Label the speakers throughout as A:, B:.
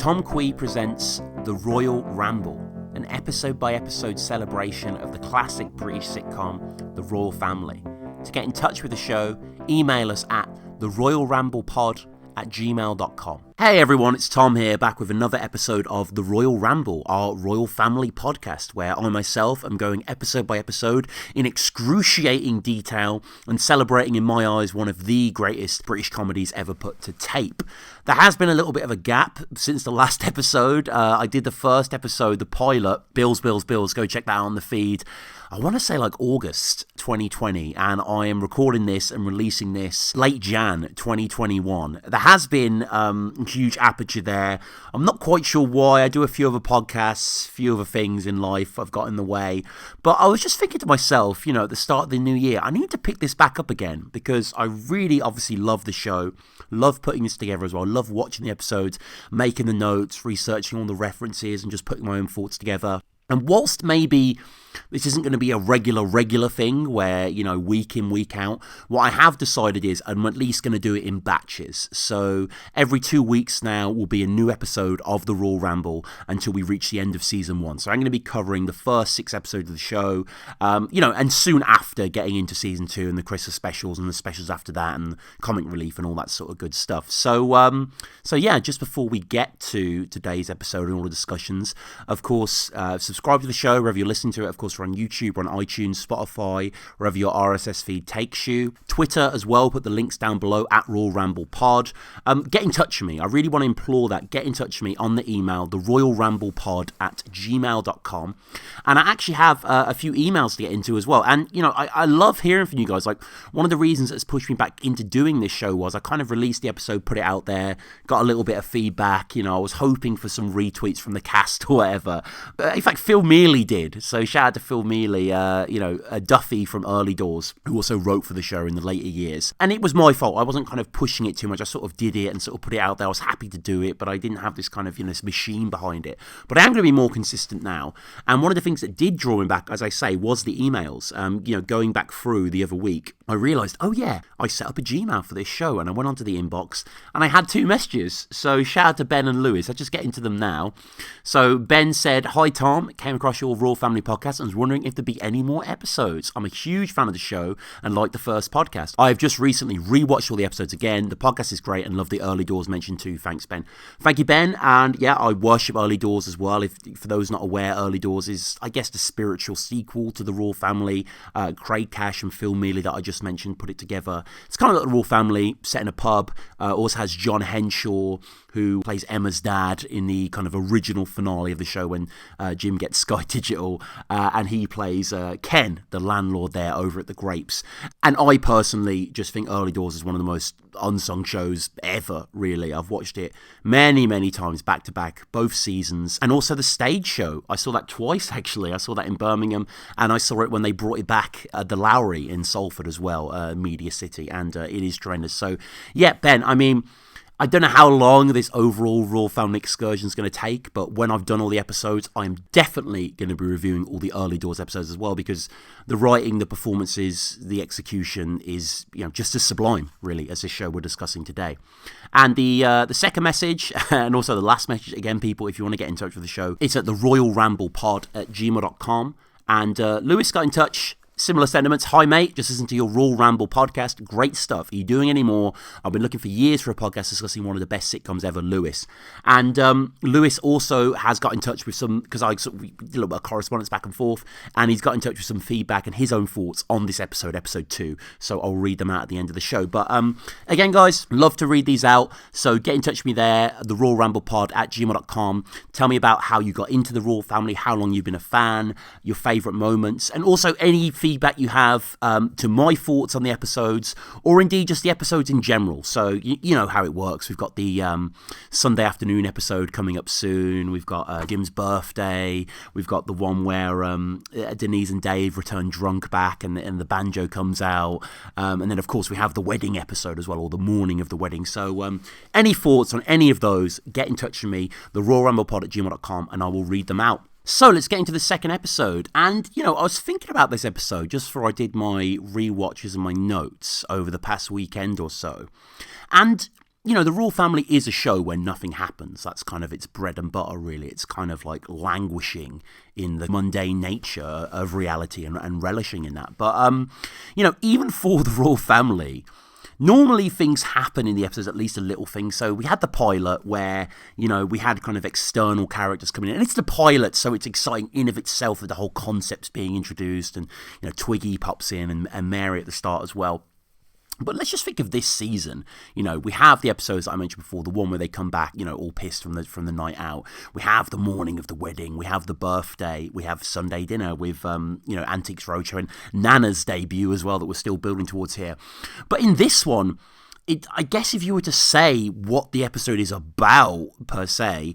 A: Tom Quee presents The Royle Ramble, an episode-by-episode celebration of the classic British sitcom, The Royle Family. To get in touch with the show, email us at theroyleramble@gmail.com. Hey everyone, it's Tom here, back with another episode of The Royle Ramble, our Royle Family podcast, where I myself am going episode by episode in excruciating detail and celebrating, in my eyes, one of the greatest British comedies ever put to tape. There has been a little bit of a gap since the last episode. I did the first episode, the pilot, Bills, go check that out on the feed. I want to say like August 2020, and I am recording this and releasing this late Jan 2021. There has been huge aperture there. I'm not quite sure why. I do a few other podcasts, a few other things in life I've got in the way. But I was just thinking to myself, at the start of the new year, I need to pick this back up again because I really obviously love the show, love putting this together as well, love watching the episodes, making the notes, researching all the references and just putting my own thoughts together. And whilst maybe this isn't going to be a regular thing where, week in, week out, what I have decided is I'm at least going to do it in batches. So every 2 weeks now will be a new episode of The Royle Ramble until we reach the end of season 1. So I'm going to be covering the first 6 episodes of the show, and soon after getting into season 2 and the Christmas specials and the specials after that and comic relief and all that sort of good stuff. So yeah, just before we get to today's episode and all the discussions, of course, subscribe to the show wherever you're listening to it. Of course, we're on YouTube, we're on iTunes, Spotify, wherever your RSS feed takes you. Twitter as well, put the links down below, at Royle Ramble Pod. Get in touch with me. I really want to implore that. Get in touch with me on the email, theroyleramblepod@gmail.com. And I actually have a few emails to get into as well. And, I love hearing from you guys. Like, one of the reasons that's pushed me back into doing this show was I kind of released the episode, put it out there, got a little bit of feedback. I was hoping for some retweets from the cast or whatever. In fact, Phil Mealy did. So shout out to Phil Mealy, a Duffy from Early Doors, who also wrote for the show in the later years. And it was my fault. I wasn't kind of pushing it too much. I sort of did it and sort of put it out there. I was happy to do it, but I didn't have this kind of, this machine behind it. But I am going to be more consistent now. And one of the things that did draw me back, as I say, was the emails. Going back through the other week, I realised, oh yeah, I set up a Gmail for this show, and I went onto the inbox, and I had 2 messages. So shout out to Ben and Lewis. I'll just get into them now. So Ben said, "Hi Tom, came across your Royle Family podcast and was wondering if there'd be any more episodes. I'm a huge fan of the show and like the first podcast. I've just recently rewatched all the episodes again. The podcast is great and love the Early Doors mentioned too. Thanks, Ben." Thank you, Ben. And yeah, I worship Early Doors as well. If for those not aware, Early Doors is, I guess, the spiritual sequel to the Royle Family. Craig Cash and Phil Mealy that I just mentioned put it together. It's kind of like the Royle Family set in a pub. Also has John Henshaw, who plays Emma's dad in the kind of original finale of the show when Jim gets Sky Digital, and he plays Ken, the landlord there over at the Grapes. And I personally just think Early Doors is one of the most unsung shows ever, really. I've watched it many times back to back, both seasons, and also the stage show. I saw that twice, actually. I saw that in Birmingham, and I saw it when they brought it back at the Lowry in Salford as well, Media City, and it is tremendous. So yeah, Ben, I don't know how long this overall Royle Family excursion is going to take, but when I've done all the episodes, I'm definitely going to be reviewing all the Early Doors episodes as well, because the writing, the performances, the execution is, just as sublime, really, as this show we're discussing today. And the second message, and also the last message, again, people, if you want to get in touch with the show, it's at theroyleramblepod@gmail.com. And Lewis got in touch. Similar sentiments. "Hi mate, just listen to your Royle Ramble podcast. Great stuff. Are you doing any more? I've been looking for years for a podcast discussing one of the best sitcoms ever, Lewis." And Lewis also has got in touch with some, because I sort of did a little bit of correspondence back and forth, and he's got in touch with some feedback and his own thoughts on this episode 2. So I'll read them out at the end of the show. But again, guys, love to read these out. So get in touch with me there, theroyleramblepod@gmail.com. Tell me about how you got into the Royle Family, how long you've been a fan, your favourite moments, and also any feedback you have to my thoughts on the episodes, or indeed just the episodes in general. So you know how it works. We've got the Sunday afternoon episode coming up soon. We've got Jim's birthday. We've got the one where Denise and Dave return drunk back and the banjo comes out. And then, of course, we have the wedding episode as well, or the morning of the wedding. So any thoughts on any of those, get in touch with me, theroyleramblepod@gmail.com, and I will read them out. So let's get into the second episode. And, I was thinking about this episode just before I did my rewatches and my notes over the past weekend or so. And the Royle Family is a show where nothing happens. That's kind of its bread and butter, really. It's kind of like languishing in the mundane nature of reality and relishing in that. But, even for the Royle Family, normally things happen in the episodes, at least a little thing. So we had the pilot where, we had kind of external characters coming in. And it's the pilot, so it's exciting in of itself that the whole concept's being introduced. And, Twiggy pops in and Mary at the start as well. But let's just think of this season. We have the episodes that I mentioned before, the one where they come back, all pissed from the night out. We have the morning of the wedding. We have the birthday. We have Sunday dinner with, Antiques Roadshow and Nana's debut as well that we're still building towards here. But in this one, I guess if you were to say what the episode is about, per se,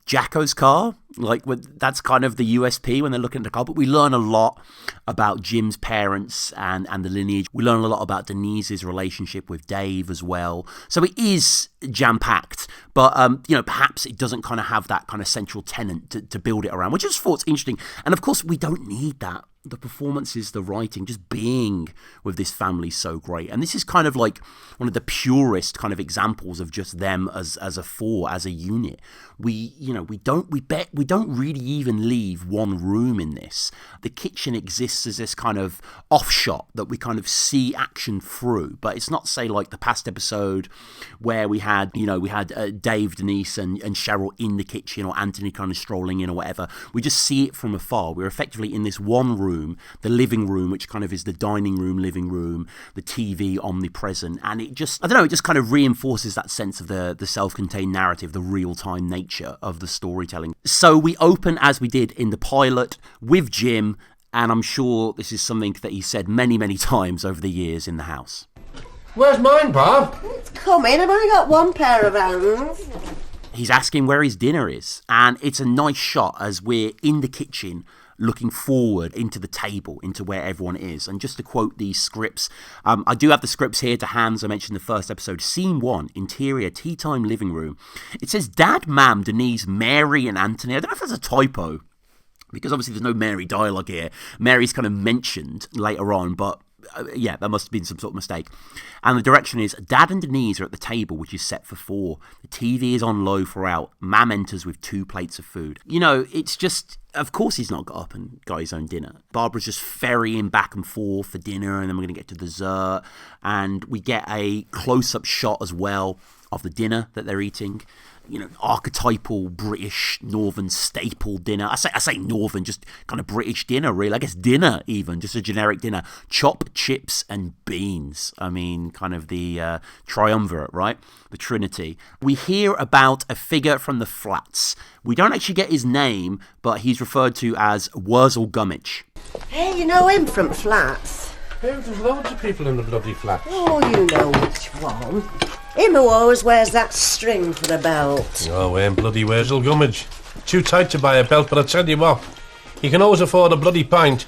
A: Jacko's car, that's kind of the USP when they're looking at the car. But we learn a lot about Jim's parents and the lineage. We learn a lot about Denise's relationship with Dave as well. So it is jam-packed, but perhaps it doesn't kind of have that kind of central tenet to build it around, which I just thought interesting. And of course, we don't need that. The performances, the writing, just being with this family is so great. And this is kind of like one of the purest kind of examples of just them as a unit. We don't really even leave one room in this. The kitchen exists as this kind of offshot that we kind of see action through. But it's not, say, like the past episode where we had Dave, Denise and Cheryl in the kitchen, or Anthony kind of strolling in or whatever. We just see it from afar. We're effectively in this one room, the living room, which kind of is the dining room, living room, the TV omnipresent, and it just kind of reinforces that sense of the self-contained narrative, the real-time nature of the storytelling. So we open, as we did in the pilot, with Jim, and I'm sure this is something that he said many, many times over the years in the house.
B: Where's mine, Bob?
C: It's coming. I've only got one pair of hands.
A: He's asking where his dinner is, and it's a nice shot as we're in the kitchen looking forward into the table, into where everyone is. And just to quote these scripts, I do have the scripts here to hand, as I mentioned in the first episode. Scene 1, interior, tea time living room. It says Dad, Mam, Denise, Mary and Anthony. I don't know if that's a typo, because obviously there's no Mary dialogue here. Mary's kind of mentioned later on, but yeah, that must have been some sort of mistake. And the direction is Dad and Denise are at the table, which is set for 4. The TV is on low throughout. Mam enters with 2 plates of food. It's just, of course he's not got up and got his own dinner. Barbara's just ferrying back and forth for dinner, and then we're going to get to dessert. And we get a close-up shot as well of the dinner that they're eating. Archetypal British northern staple dinner. I say northern, just kind of British dinner, really. I guess dinner even, just a generic dinner. Chop, chips and beans. I mean, kind of the triumvirate, right? The Trinity. We hear about a figure from the flats. We don't actually get his name, but he's referred to as Wurzel Gummidge.
C: Hey, you know him from flats?
B: Hey, there's loads of people in the bloody flat.
C: Oh, you know which one. Him who always wears that string for the belt.
B: Oh, ain't bloody Wurzel Gummidge. Too tight to buy a belt, but I tell you what, he can always afford a bloody pint.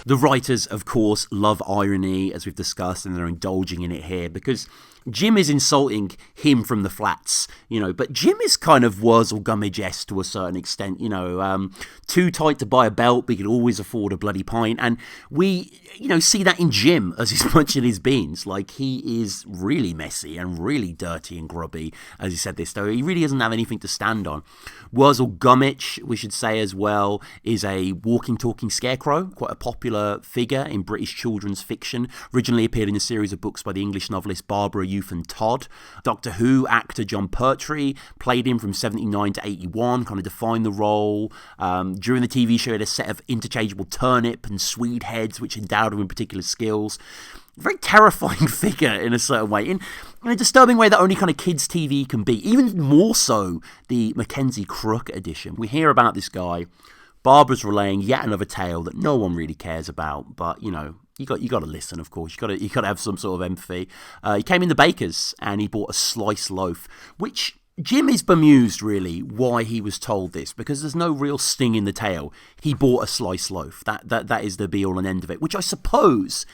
A: The writers, of course, love irony, as we've discussed, and they're indulging in it here, because Jim is insulting him from the flats, but Jim is kind of Wurzel Gummidge-esque to a certain extent, too tight to buy a belt, but he can always afford a bloody pint. And we, see that in Jim as he's munching his beans. Like, he is really messy and really dirty and grubby, as he said this, though. He really doesn't have anything to stand on. Wurzel Gummidge, we should say as well, is a walking, talking scarecrow, quite a popular figure in British children's fiction. Originally appeared in a series of books by the English novelist Barbara Youth and Todd. Doctor Who actor John Pertwee played him from 79 to 81, kind of defined the role. During the TV show, he had a set of interchangeable turnip and swede heads, which endowed him with particular skills. Very terrifying figure in a certain way, in a disturbing way that only kind of kids' TV can be. Even more so, the Mackenzie Crook edition. We hear about this guy. Barbara's relaying yet another tale that no one really cares about, but you got to listen, of course. You got to have some sort of empathy. He came in the baker's and he bought a sliced loaf, which Jim is bemused really why he was told this, because there's no real sting in the tale. He bought a sliced loaf. That is the be all and end of it. Which I suppose,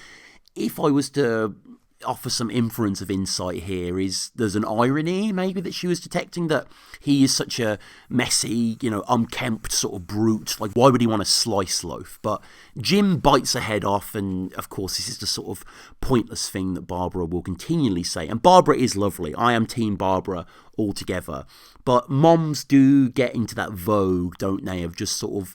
A: if I was to offer some inference of insight here is there's an irony maybe that she was detecting, that he is such a messy, unkempt sort of brute. Like, why would he want to slice loaf? But Jim bites her head off, and of course this is the sort of pointless thing that Barbara will continually say. And Barbara is lovely. I am Team Barbara altogether. But moms do get into that vogue, don't they, of just sort of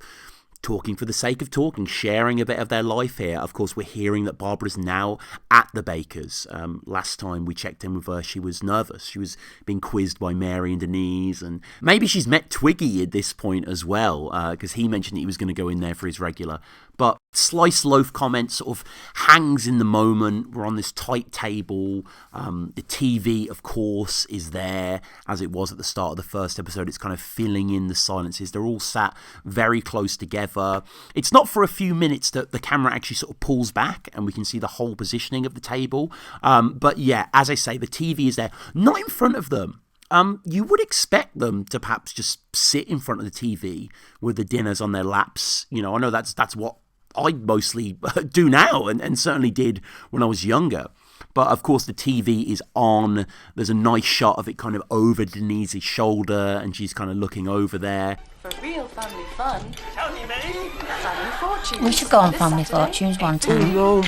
A: talking for the sake of talking, sharing a bit of their life here. Of course, we're hearing that Barbara's now at the Bakers. Last time we checked in with her, she was nervous. She was being quizzed by Mary and Denise, and maybe she's met Twiggy at this point as well, because he mentioned that he was going to go in there for his regular. But slice loaf comment sort of hangs in the moment. We're on this tight table. The TV, of course, is there, as it was at the start of the first episode. It's kind of filling in the silences. They're all sat very close together. It's not for a few minutes that the camera actually sort of pulls back and we can see the whole positioning of the table. But yeah, as I say, the TV is there, not in front of them. You would expect them to perhaps just sit in front of the TV with the dinners on their laps. I know that's what I mostly do now, and certainly did when I was younger. But of course the TV is on. There's a nice shot of it kind of over Denise's shoulder, and she's kind of looking over there.
D: For real family fun. Tony May. Family Fortunes.
E: We should go on Family Fortunes one time.
C: No,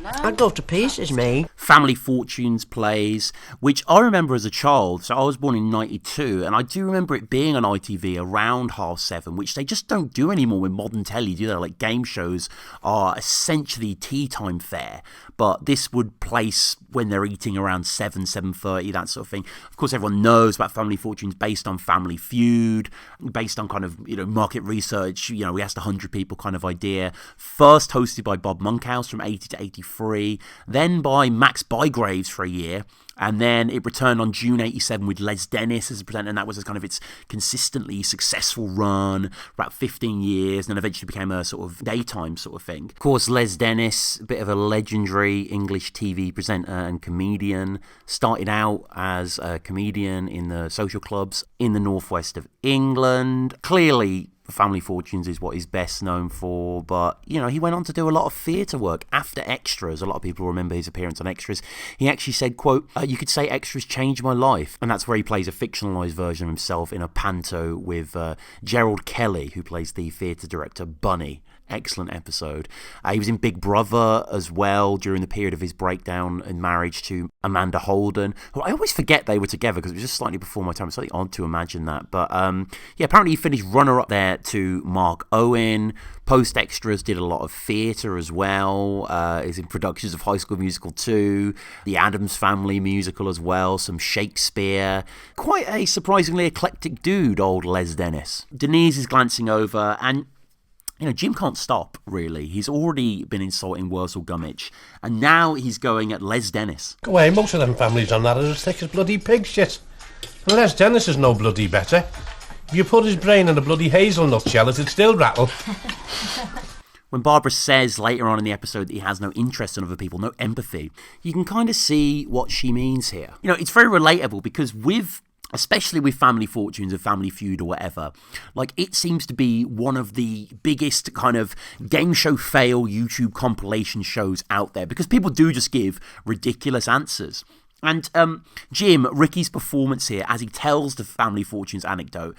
C: I'd go to pieces, me.
A: Family Fortunes plays, which I remember as a child. So I was born in 92, and I do remember it being on ITV around 7:30, which they just don't do anymore with modern telly, do they? Like, game shows are essentially tea time fare, but this would place when they're eating around 7:30, that sort of thing. Of course, everyone knows about Family Fortunes based on Family Feud, based on kind of, market research, we asked 100 people kind of idea. First hosted by Bob Monkhouse from 80 to 83, then by Max Bygraves for a year, and then it returned on June 87 with Les Dennis as a presenter, and that was kind of its consistently successful run for about 15 years, and then eventually became a sort of daytime sort of thing. Of course, Les Dennis, a bit of a legendary English TV presenter and comedian, started out as a comedian in the social clubs in the northwest of England. Clearly, Family Fortunes is what he's best known for, but he went on to do a lot of theatre work after Extras. A lot of people remember his appearance on Extras. He actually said, quote, "You could say Extras changed my life," and that's where he plays a fictionalised version of himself in a panto with Gerald Kelly, who plays the theatre director Bunny. Excellent episode. He was in Big Brother as well during the period of his breakdown in marriage to Amanda Holden, who I always forget they were together because it was just slightly before my time. It's slightly odd to imagine that. But apparently he finished runner-up there to Mark Owen. Post-Extras did a lot of theatre as well. Is in productions of High School Musical 2, The Addams Family musical as well, some Shakespeare. Quite a surprisingly eclectic dude, old Les Dennis. Denise is glancing over, and Jim can't stop, really. He's already been insulting Wurzel Gummidge, and now he's going at Les Dennis.
B: Go away, most of them families on that are as thick as bloody pig shit. And Les Dennis is no bloody better. If you put his brain in a bloody hazelnut shell, it'd still rattle.
A: When Barbara says later on in the episode that he has no interest in other people, no empathy, you can kind of see what she means here. It's very relatable because especially with Family Fortunes and Family Feud or whatever, like, it seems to be one of the biggest kind of game show fail YouTube compilation shows out there because people do just give ridiculous answers. And Jim, Ricky's performance here, as he tells the Family Fortunes anecdote,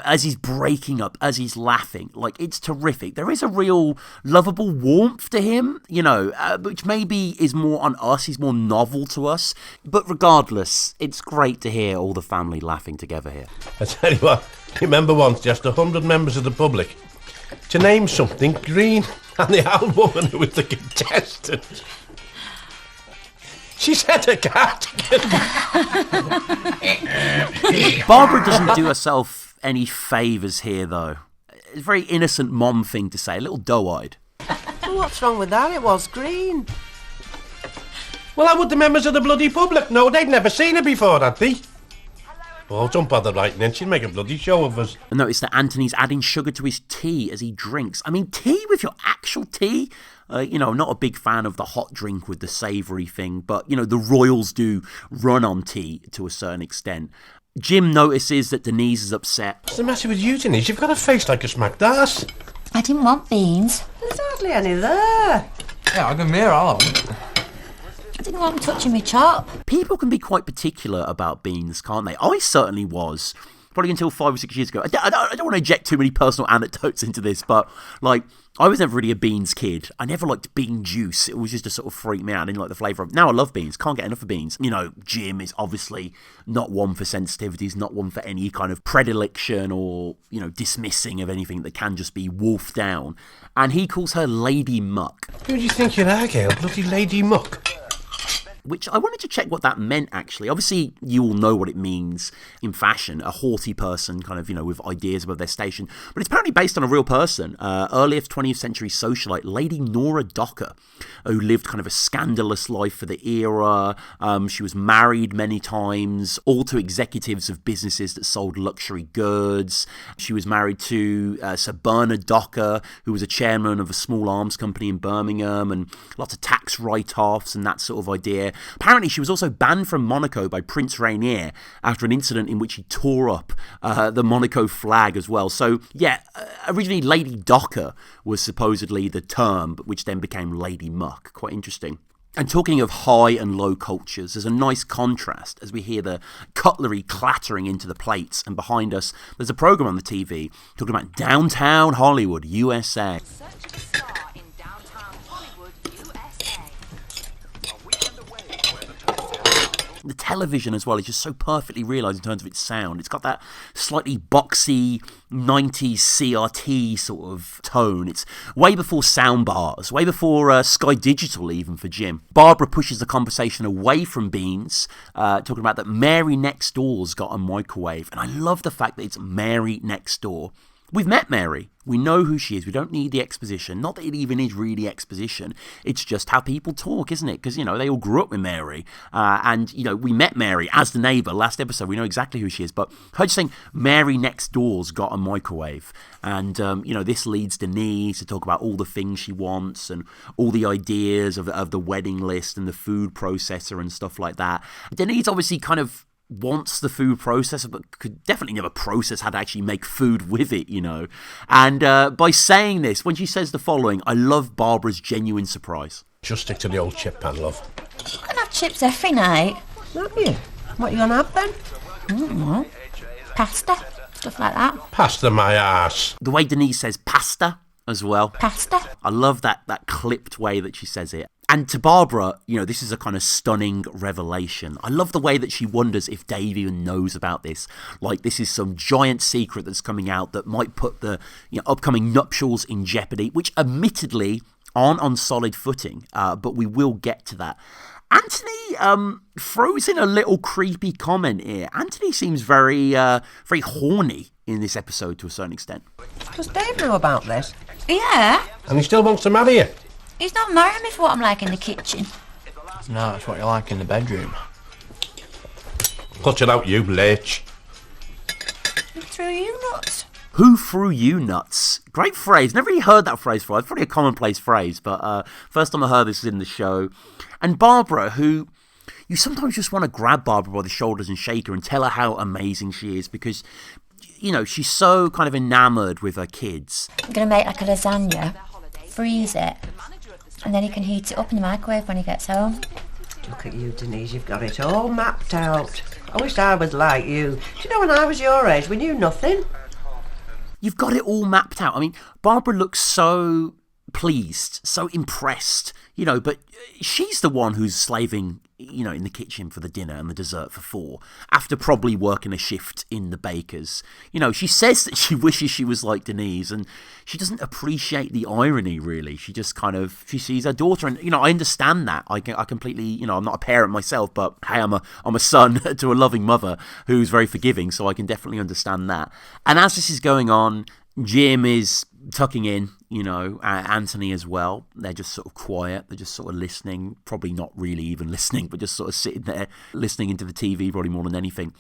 A: as he's breaking up, as he's laughing, like, it's terrific. There is a real lovable warmth to him, which maybe is more on us, he's more novel to us. But regardless, it's great to hear all the family laughing together here.
B: I tell you what, remember once just 100 members of the public to name something green, and the old woman who was the contestant, she said a cat.
A: Barbara doesn't do herself any favours here, though. It's a very innocent mom thing to say, a little doe-eyed.
C: What's wrong with that? It was green.
B: Well, how would the members of the bloody public know? They'd never seen her before, had they? Oh, don't bother writing in. She'll make a bloody show of us.
A: And notice that Anthony's adding sugar to his tea as he drinks. I mean, tea with your actual tea? Not a big fan of the hot drink with the savoury thing, but, the Royals do run on tea to a certain extent. Jim notices that Denise is upset.
B: What's the matter with you, Denise? You've got a face like a smacked ass.
E: I didn't want beans.
C: There's hardly any there.
F: Yeah, I can hear all of them.
E: didn't want him touching me chop.
A: People can be quite particular about beans, can't they? I certainly was. Probably until 5 or 6 years ago. I don't want to inject too many personal anecdotes into this, but like I was never really a beans kid. I never liked bean juice. It was just to sort of freak me out. I didn't like the flavour of it. Now I love beans. Can't get enough of beans. You know, Jim is obviously not one for sensitivities, not one for any kind of predilection or, you know, dismissing of anything that can just be wolfed down. And he calls her Lady Muck.
B: Who do you think you are, Gail? Bloody Lady Muck.
A: Which I wanted to check what that meant, actually. Obviously, you all know what it means in fashion. A haughty person, kind of, you know, with ideas above their station. But it's apparently based on a real person. Earlier 20th century socialite, Lady Nora Docker, who lived kind of a scandalous life for the era. She was married many times, all to executives of businesses that sold luxury goods. She was married to Sir Bernard Docker, who was a chairman of a small arms company in Birmingham, and lots of tax write-offs and that sort of idea. Apparently, she was also banned from Monaco by Prince Rainier after an incident in which he tore up the Monaco flag as well. So, yeah, originally Lady Docker was supposedly the term, but which then became Lady Muck. Quite interesting. And talking of high and low cultures, there's a nice contrast as we hear the cutlery clattering into the plates, and behind us there's a program on the TV talking about downtown Hollywood, USA. The television as well is just so perfectly realised in terms of its sound. It's got that slightly boxy 90s CRT sort of tone. It's way before sound bars, way before Sky Digital even for Jim. Barbara pushes the conversation away from beans, talking about that Mary next door's got a microwave. And I love the fact that it's Mary next door. We've met Mary. We know who she is. We don't need the exposition. Not that it even is really exposition. It's just how people talk, isn't it? Because, you know, they all grew up with Mary. And, you know, we met Mary as the neighbour last episode. We know exactly who she is. But her just saying, Mary next door's got a microwave. And, you know, this leads Denise to talk about all the things she wants and all the ideas of the wedding list and the food processor and stuff like that. Denise obviously kind of wants the food processor, but could definitely never process how to actually make food with it, you know. And by saying this, when she says the following, I love Barbara's genuine surprise.
B: Just stick to the old chip pan, love.
E: I can have chips every night.
C: Not you. What you gonna have then?
E: Pasta, stuff like that.
B: Pasta my ass.
A: The way Denise says pasta as well.
E: Pasta.
A: I love that clipped way that she says it. And to Barbara, you know, this is a kind of stunning revelation. I love the way that she wonders if Dave even knows about this. Like, this is some giant secret that's coming out that might put the, you know, upcoming nuptials in jeopardy, which admittedly aren't on solid footing, but we will get to that. Anthony throws in a little creepy comment here. Anthony seems very horny in this episode to a certain extent.
C: Does Dave know about this?
E: Yeah.
B: And he still wants to marry you.
E: He's not marrying me for what I'm like in the kitchen.
F: No, it's what you like in the bedroom.
B: Cut it out, you lech.
E: Who threw you nuts?
A: Who threw you nuts? Great phrase. Never really heard that phrase before. It's probably a commonplace phrase, but first time I heard this in the show. And Barbara, who you sometimes just want to grab Barbara by the shoulders and shake her and tell her how amazing she is, because, you know, she's so kind of enamoured with her kids.
E: I'm going to make like a lasagna, freeze it, and then he can heat it up in the microwave when he gets home.
C: Look at you, Denise, you've got it all mapped out. I wish I was like you. Do you know when I was your age, we knew nothing?
A: You've got it all mapped out. I mean, Barbara looks so pleased, so impressed, you know, but she's the one who's slaving, you know, in the kitchen for the dinner and the dessert for 4, after probably working a shift in the baker's. You know, she says that she wishes she was like Denise, and she doesn't appreciate the irony, really. She just kind of, she sees her daughter, and, you know, I understand that. I completely, you know, I'm not a parent myself, but hey, I'm a son to a loving mother who's very forgiving, so I can definitely understand that. And as this is going on, Jim is tucking in, you know, Anthony as well. They're just sort of quiet. They're just sort of listening, probably not really even listening, but just sort of sitting there listening into the TV probably more than anything.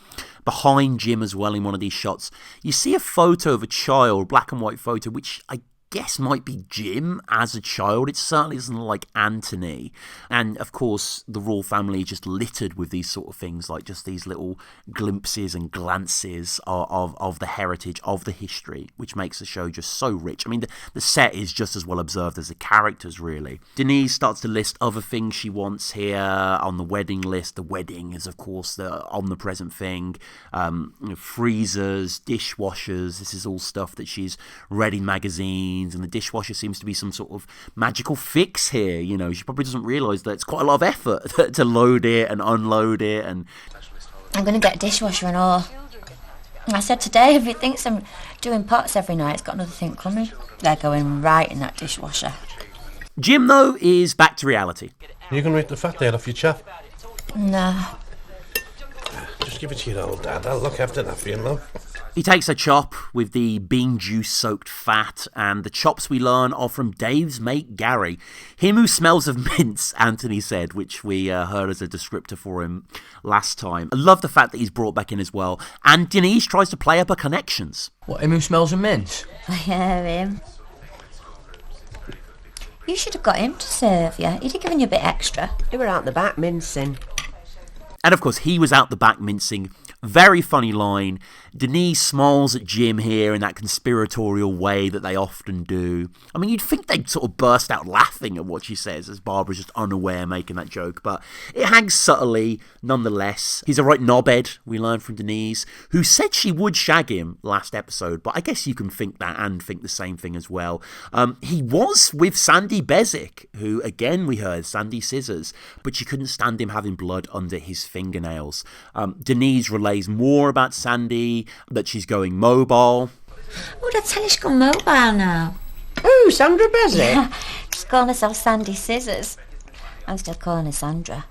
A: Behind Jim as well in one of these shots, you see a photo of a child, black and white photo, which I guess might be Jim as a child. It certainly doesn't look like Anthony. And of course, the Royle family is just littered with these sort of things, like just these little glimpses and glances of the heritage, of the history, which makes the show just so rich. I mean, the set is just as well observed as the characters, really. Denise starts to list other things she wants here on the wedding list. The wedding is, of course, the omnipresent thing. Freezers, dishwashers, this is all stuff that she's read in magazines. And the dishwasher seems to be some sort of magical fix here. She probably doesn't realise that it's quite a lot of effort to load it and unload it. And
E: I'm going to get a dishwasher and all. I said today, if he thinks I'm doing pots every night, it's got another thing coming. They're going right in that dishwasher.
A: Jim, though, is back to reality.
B: You can rake the fat there off your chap.
E: No.
B: Just give it to your old dad. I'll look after that for you, love.
A: He takes a chop with the bean juice soaked fat, and the chops we learn are from Dave's mate Gary. Him who smells of mince, Anthony said, which we heard as a descriptor for him last time. I love the fact that he's brought back in as well. And Denise tries to play up her connections.
F: What, him who smells of mince?
E: Yeah, him. You should have got him to serve you. He'd have given you a bit extra.
C: They were out the back mincing.
A: And of course, he was out the back mincing. Very funny line. Denise smiles at Jim here in that conspiratorial way that they often do. I mean, you'd think they'd sort of burst out laughing at what she says as Barbara's just unaware making that joke, but it hangs subtly nonetheless. He's a right knobhead, we learn from Denise, who said she would shag him last episode, but I guess you can think that and think the same thing as well. He was with Sandy Bezic, who, again, we heard, Sandy Scissors, but she couldn't stand him having blood under his fingernails. Denise relays more about Sandy, that she's going mobile.
E: Oh, did I tell you she's gone mobile now?
C: Ooh, Sandra Bezic.
E: Yeah, she's calling herself Sandy Scissors. I'm still calling her Sandra.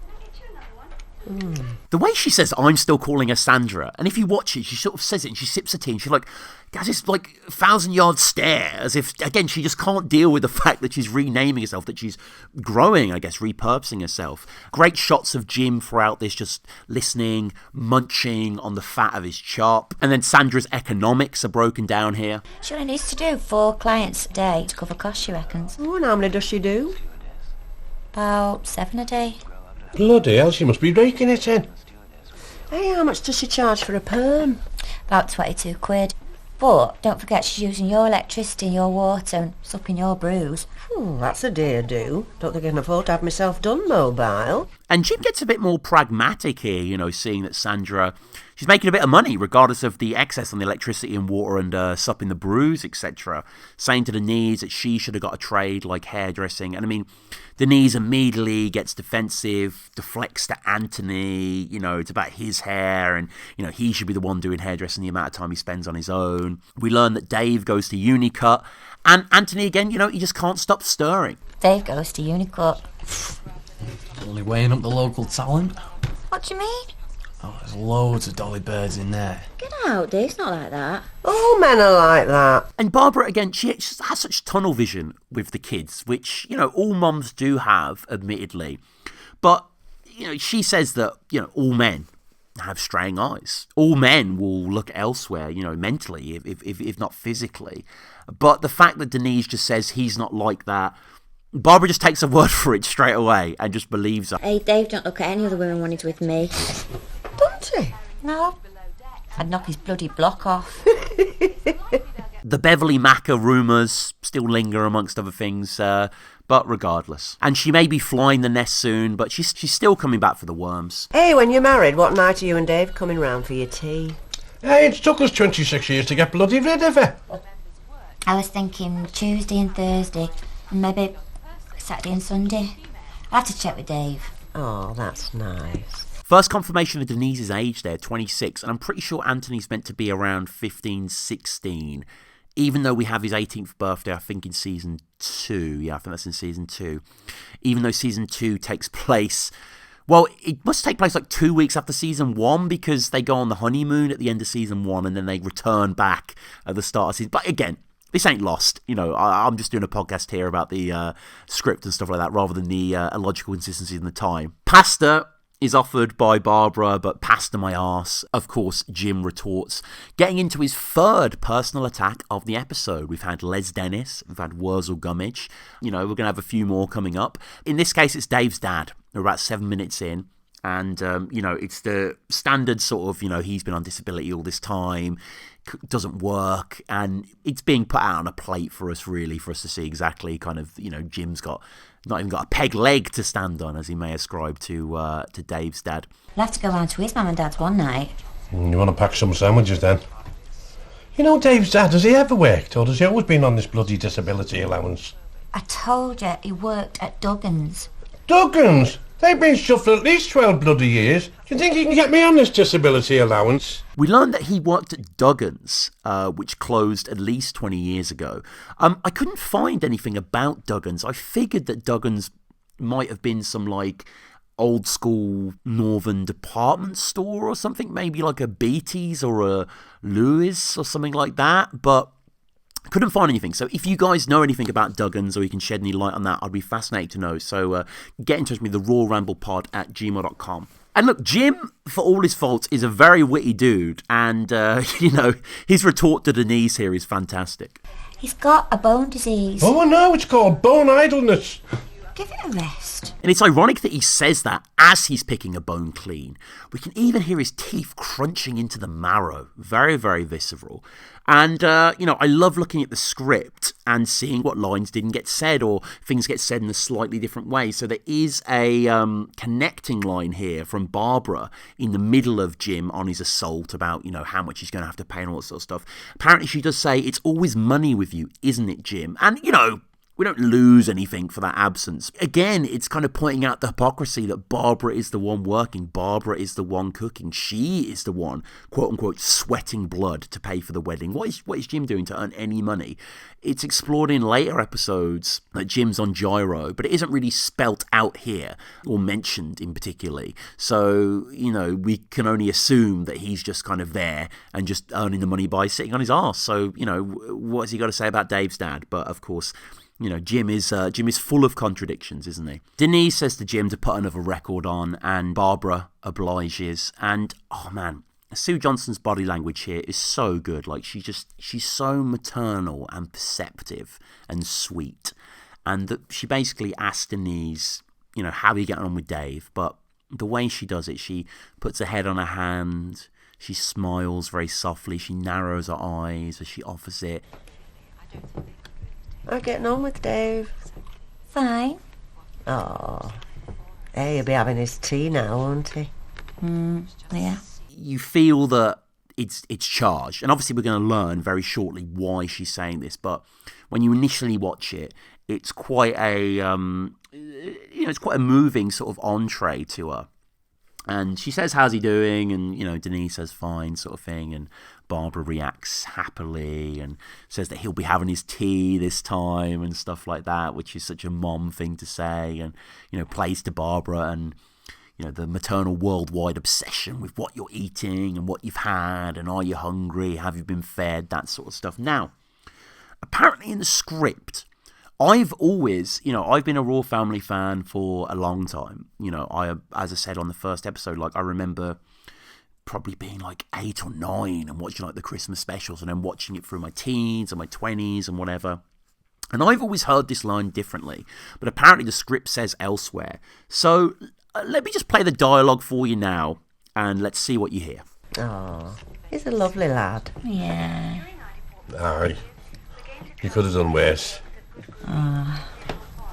A: The way she says, I'm still calling her Sandra, and if you watch it, she sort of says it and she sips her tea and she's like, has this like 1,000-yard stare, as if, again, she just can't deal with the fact that she's renaming herself, that she's growing, I guess, repurposing herself. Great shots of Jim throughout this, just listening, munching on the fat of his chop. And then Sandra's economics are broken down here.
E: She only needs to do 4 clients a day to cover costs, she reckons.
C: Oh, and how many does she do?
E: About 7 a day.
B: Bloody hell, she must be raking it in.
C: Hey, how much does she charge for a perm?
E: About 22 quid. But don't forget she's using your electricity, your water and supping your brews.
C: Oh, that's a dear do. Don't think I can afford to have myself done mobile.
A: And Jim gets a bit more pragmatic here, seeing that Sandra, she's making a bit of money regardless of the excess on the electricity and water and supping the brews, etc. Saying to Denise that she should have got a trade like hairdressing. And I mean, Denise immediately gets defensive, deflects to Anthony, it's about his hair and, he should be the one doing hairdressing the amount of time he spends on his own. We learn that Dave goes to Unicut and Anthony, again, he just can't stop stirring.
E: Dave goes to Unicut.
F: Only weighing up the local talent.
E: What do you mean?
F: Oh, there's loads of dolly birds in there.
E: Get out, Dave, it's not like that.
C: All men are like that.
A: And Barbara, again, she just has such tunnel vision with the kids, which, all mums do have, admittedly. But, she says that, all men have straying eyes. All men will look elsewhere, mentally, if not physically. But the fact that Denise just says he's not like that, Barbara just takes her word for it straight away and just believes her.
E: Hey, Dave don't look at any other women when he's with me.
C: Don't he?
E: No. I'd knock his bloody block off.
A: The Beverly Macca rumours still linger amongst other things, but regardless. And she may be flying the nest soon, but she's still coming back for the worms.
C: Hey, when you're married, what night are you and Dave coming round for your tea?
B: Hey, it's took us 26 years to get bloody rid of her.
E: I was thinking Tuesday and Thursday, and maybe Saturday and Sunday. I'll have to check with Dave.
C: Oh, that's nice.
A: First confirmation of Denise's age there, 26, and I'm pretty sure Anthony's meant to be around 15, 16, even though we have his 18th birthday, I think, in season 2. Yeah, I think that's in season 2. Even though season 2 takes place... Well, it must take place like 2 weeks after season 1 because they go on the honeymoon at the end of season 1 and then they return back at the start of season... But again, this ain't lost. I'm just doing a podcast here about the script and stuff like that rather than the illogical consistency in the time. Pasta is offered by Barbara, but passed to my arse. Of course, Jim retorts, getting into his third personal attack of the episode. We've had Les Dennis, we've had Wurzel Gummidge. We're going to have a few more coming up. In this case, it's Dave's dad. We're about 7 minutes in. And, it's the standard sort of, he's been on disability all this time, doesn't work, and it's being put out on a plate for us, really, for us to see exactly kind of, Jim's not even got a peg leg to stand on, as he may ascribe to Dave's dad.
E: We'll have to go round to his mum and dad's one night.
B: You want to pack some sandwiches then? Dave's dad, has he ever worked, or has he always been on this bloody disability allowance?
E: I told you he worked at Duggan's.
B: Duggan's? They've been shut for at least 12 bloody years. Do you think he can get me on this disability allowance?
A: We learned that he worked at Duggan's, which closed at least 20 years ago. I couldn't find anything about Duggan's. I figured that Duggan's might have been some, old school northern department store or something, maybe like a Beatty's or a Lewis or something like that, but couldn't find anything. So if you guys know anything about Duggan's or you can shed any light on that, I'd be fascinated to know. So get in touch with me, theroyleramblepod@gmail.com. And look, Jim, for all his faults, is a very witty dude. And, his retort to Denise here is fantastic.
E: He's got a bone disease.
B: Oh, no, it's called bone idleness.
E: Give it a rest.
A: And it's ironic that he says that as he's picking a bone clean. We can even hear his teeth crunching into the marrow. Very, very visceral. And, I love looking at the script and seeing what lines didn't get said or things get said in a slightly different way. So there is a connecting line here from Barbara in the middle of Jim on his assault about, how much he's going to have to pay and all that sort of stuff. Apparently she does say, "It's always money with you, isn't it, Jim?" And, we don't lose anything for that absence. Again, it's kind of pointing out the hypocrisy that Barbara is the one working. Barbara is the one cooking. She is the one, quote unquote, sweating blood to pay for the wedding. What is Jim doing to earn any money? It's explored in later episodes that Jim's on gyro, but it isn't really spelt out here or mentioned in particularly. So, we can only assume that he's just kind of there and just earning the money by sitting on his arse. So, what has he got to say about Dave's dad? But of course, Jim is full of contradictions, isn't he? Denise says to Jim to put another record on, and Barbara obliges. And, oh man, Sue Johnson's body language here is so good. She's so maternal and perceptive and sweet. And she basically asks Denise, how are you getting on with Dave? But the way she does it, she puts her head on her hand, she smiles very softly, she narrows her eyes as she offers it.
C: How are you getting on with Dave?
E: Fine.
C: Oh, hey, he'll be having his tea now, won't he?
E: Yeah.
A: You feel that it's charged, and obviously we're going to learn very shortly why she's saying this. But when you initially watch it, it's quite a it's quite a moving sort of entree to her. And she says, "How's he doing?" And, Denise says, "Fine," sort of thing. And Barbara reacts happily and says that he'll be having his tea this time and stuff like that, which is such a mom thing to say. And, plays to Barbara and, the maternal worldwide obsession with what you're eating and what you've had and are you hungry, have you been fed, that sort of stuff. Now, apparently in the script, I've always, I've been a Royle Family fan for a long time. As I said on the first episode, I remember probably being 8 or 9 and watching the Christmas specials and then watching it through my teens and my 20s and whatever. And I've always heard this line differently, but apparently the script says elsewhere. So let me just play the dialogue for you now and let's see what you hear.
C: Oh, he's a lovely lad.
E: Yeah.
B: Aye. You could have done worse. You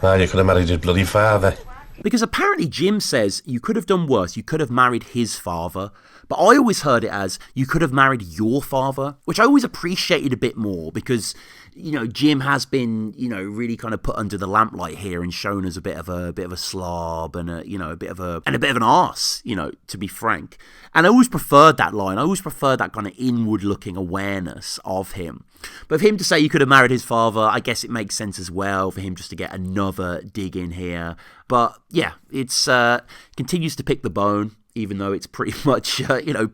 B: could have married his bloody father.
A: Because apparently Jim says you could have done worse. You could have married his father. But I always heard it as you could have married your father, which I always appreciated a bit more because, Jim has been, really kind of put under the lamplight here and shown as a bit of a slob and a bit of an arse, to be frank. And I always preferred that line. I always preferred that kind of inward-looking awareness of him. But for him to say you could have married his father, I guess it makes sense as well for him just to get another dig in here. But yeah, it's continues to pick the bone, even though it's pretty much,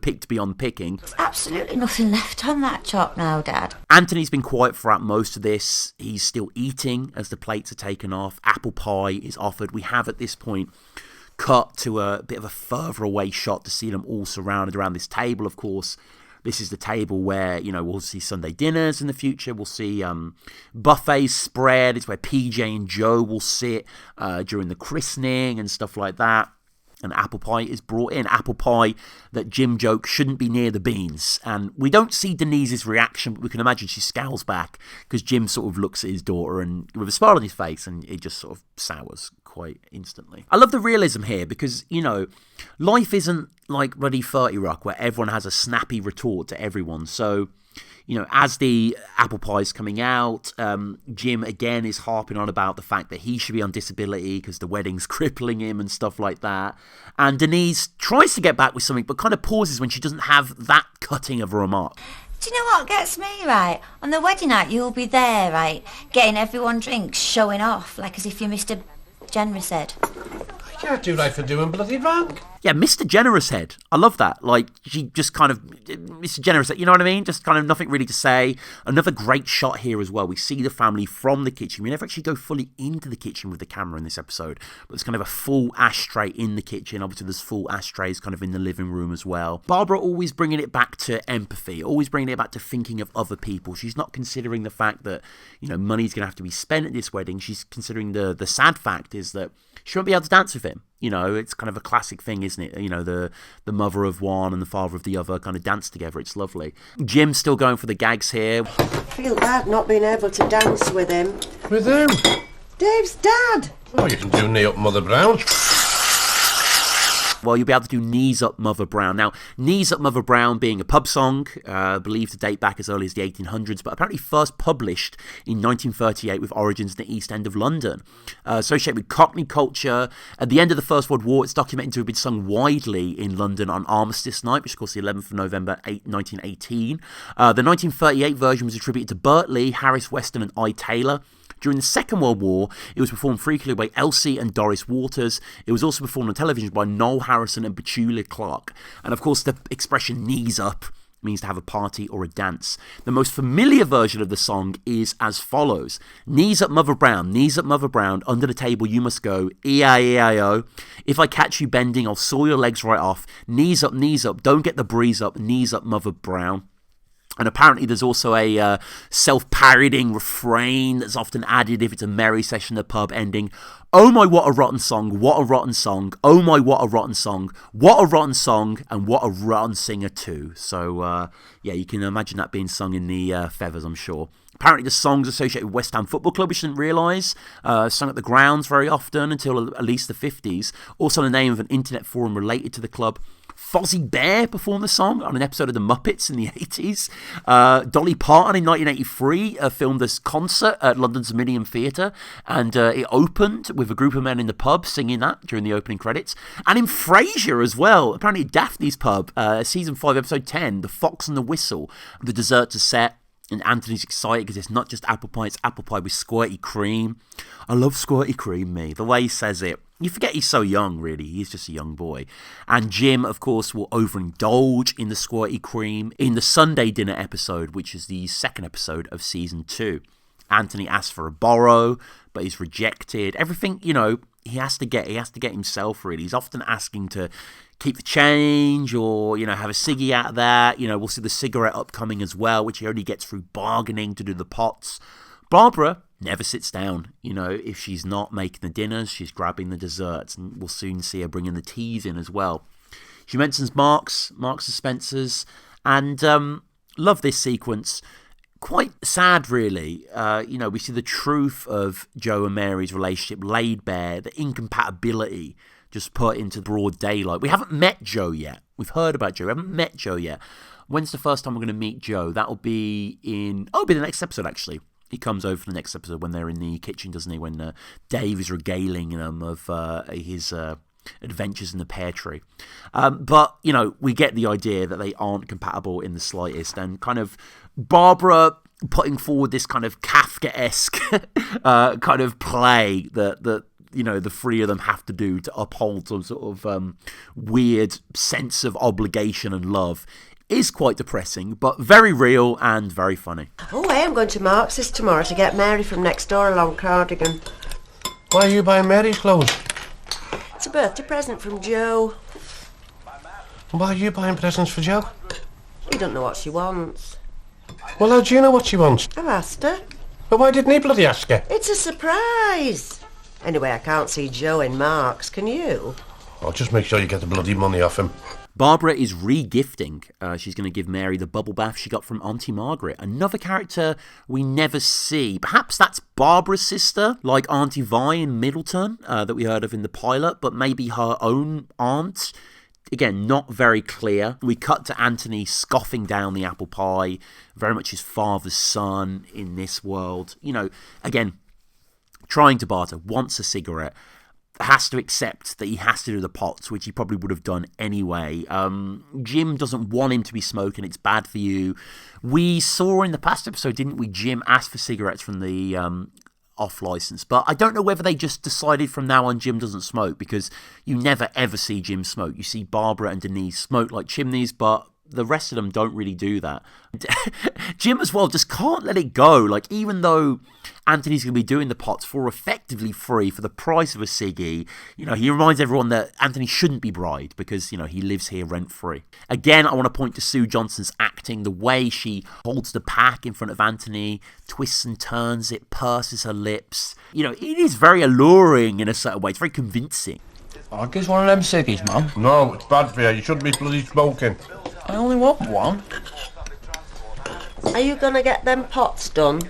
A: picked beyond picking.
E: There's absolutely nothing left on that chop now, Dad.
A: Anthony's been quiet throughout most of this. He's still eating as the plates are taken off. Apple pie is offered. We have at this point cut to a bit of a further away shot to see them all surrounded around this table, of course. This is the table where, you know, we'll see Sunday dinners in the future. We'll see buffets spread. It's where PJ and Joe will sit during the christening and stuff like that. And apple pie is brought in. Apple pie that Jim jokes shouldn't be near the beans. And we don't see Denise's reaction, but we can imagine she scowls back because Jim sort of looks at his daughter and with a smile on his face, and it just sort of sours quite instantly. I love the realism here because, you know, life isn't like Ruddy 30 Rock where everyone has a snappy retort to everyone. So, you know, as the apple pie is coming out, Jim again is harping on about the fact that he should be on disability because the wedding's crippling him and stuff like that. And Denise tries to get back with something but kind of pauses when she doesn't have that cutting of a remark.
E: Do you know what gets me, right? On the wedding night, you'll be there, right? Getting everyone drinks, showing off, like as if you're Mr. Generous Head.
B: I can't do right for doing bloody wrong.
A: Yeah, Mr. Generous Head. I love that. Like, she just kind of, Mr. Generous Head, you know what I mean? Just kind of nothing really to say. Another great shot here as well. We see the family from the kitchen. We never actually go fully into the kitchen with the camera in this episode, but there's kind of a full ashtray in the kitchen. Obviously, there's full ashtrays kind of in the living room as well. Barbara always bringing it back to empathy, always bringing it back to thinking of other people. She's not considering the fact that, you know, money's going to have to be spent at this wedding. She's considering the sad fact is that she won't be able to dance with him. You know, it's kind of a classic thing, isn't it? You know, the mother of one and the father of the other kind of dance together. It's lovely. Jim's still going for the gags here.
C: I feel bad not being able to dance with him.
B: With who?
C: Dave's dad.
B: Oh, you can do knee up Mother Brown.
A: Well, you'll be able to do Knees Up Mother Brown. Now, Knees Up Mother Brown being a pub song, believed to date back as early as the 1800s, but apparently first published in 1938 with origins in the East End of London. Associated with Cockney culture, at the end of the First World War, it's documented to have been sung widely in London on Armistice Night, which is of course the 11th of November 1918. The 1938 version was attributed to Bert Lee, Harris Weston and I. Taylor. During the Second World War, it was performed frequently by Elsie and Doris Waters. It was also performed on television by Noel Harrison and Petula Clark. And of course, the expression knees up means to have a party or a dance. The most familiar version of the song is as follows. Knees up Mother Brown, under the table you must go, E-I-E-I-O. If I catch you bending, I'll saw your legs right off. Knees up, don't get the breeze up, knees up Mother Brown. And apparently there's also a self-parodying refrain that's often added if it's a merry session at the pub ending. Oh my, what a rotten song, what a rotten song. Oh my, what a rotten song, what a rotten song, and what a rotten singer too. So, yeah, you can imagine that being sung in the feathers, I'm sure. Apparently the song's associated with West Ham Football Club, which I didn't realise. Sung at the grounds very often until at least the 50s. Also the name of an internet forum related to the club. Fozzie Bear performed the song on an episode of The Muppets in the 80s. Dolly Parton in 1983 filmed this concert at London's Millennium Theatre, and it opened with a group of men in the pub singing that during the opening credits. And in Frasier as well, apparently Daphne's Pub, Season 5, Episode 10, The Fox and the Whistle. The desserts are set, and Anthony's excited because it's not just apple pie, it's apple pie with squirty cream. I love squirty cream, me. The way he says it. You forget he's so young, really. He's just a young boy. And Jim, of course, will overindulge in the squirty cream in the Sunday dinner episode, which is the second episode of Season 2. Anthony asks for a borrow, but he's rejected. Everything, you know, he has to get himself, really. He's often asking to keep the change or, you know, have a ciggy out of that. You know, we'll see the cigarette upcoming as well, which he only gets through bargaining to do the pots. Barbara never sits down. You know, if she's not making the dinners, she's grabbing the desserts, and we'll soon see her bringing the teas in as well. She mentions Marks and Spencer's, and love this sequence. Quite sad, really. You know, we see the truth of Joe and Mary's relationship laid bare, the incompatibility just put into broad daylight. We haven't met Joe yet. We've heard about Joe. We haven't met Joe yet. When's the first time we're going to meet Joe? That'll be it'll be the next episode, actually. He comes over for the next episode when they're in the kitchen, doesn't he? When Dave is regaling them of his adventures in the pear tree. But, you know, we get the idea that they aren't compatible in the slightest. And kind of Barbara putting forward this kind of Kafka-esque kind of play that you know, the three of them have to do to uphold some sort of weird sense of obligation and love is quite depressing, but very real and very funny.
C: Oh, I am going to Marx's tomorrow to get Mary from next door a long cardigan.
B: Why are you buying Mary's clothes?
C: It's a birthday present from Jo.
B: Why are you buying presents for Jo?
C: You don't know what she wants.
B: Well, how do you know what she wants?
C: I've asked her.
B: But why didn't he bloody ask her?
C: It's a surprise. Anyway, I can't see Jo in Marks, can you?
B: Oh, just make sure you get the bloody money off him.
A: Barbara is re-gifting. She's going to give Mary the bubble bath she got from Auntie Margaret. Another character we never see. Perhaps that's Barbara's sister, like Auntie Vi in Middleton, that we heard of in the pilot, but maybe her own aunt. Again, not very clear. We cut to Anthony scoffing down the apple pie, very much his father's son in this world. You know, again, trying to barter, wants a cigarette, has to accept that he has to do the pots, which he probably would have done anyway. Jim doesn't want him to be smoking, it's bad for you. We saw in the past episode, didn't we, Jim asked for cigarettes from the off license, but I don't know whether they just decided from now on Jim doesn't smoke, because you never ever see Jim smoke. You see Barbara and Denise smoke like chimneys, but the rest of them don't really do that. Jim as well just can't let it go. Like, even though Anthony's going to be doing the pots for effectively free for the price of a ciggy, you know, he reminds everyone that Anthony shouldn't be bribed because, you know, he lives here rent free. Again, I want to point to Sue Johnson's acting, the way she holds the pack in front of Anthony, twists and turns it, purses her lips. You know, it is very alluring in a certain way. It's very convincing.
F: I guess one of them ciggies, man.
B: No, it's bad for you. You shouldn't be bloody smoking.
F: I only want one.
C: Are you going to get them pots done?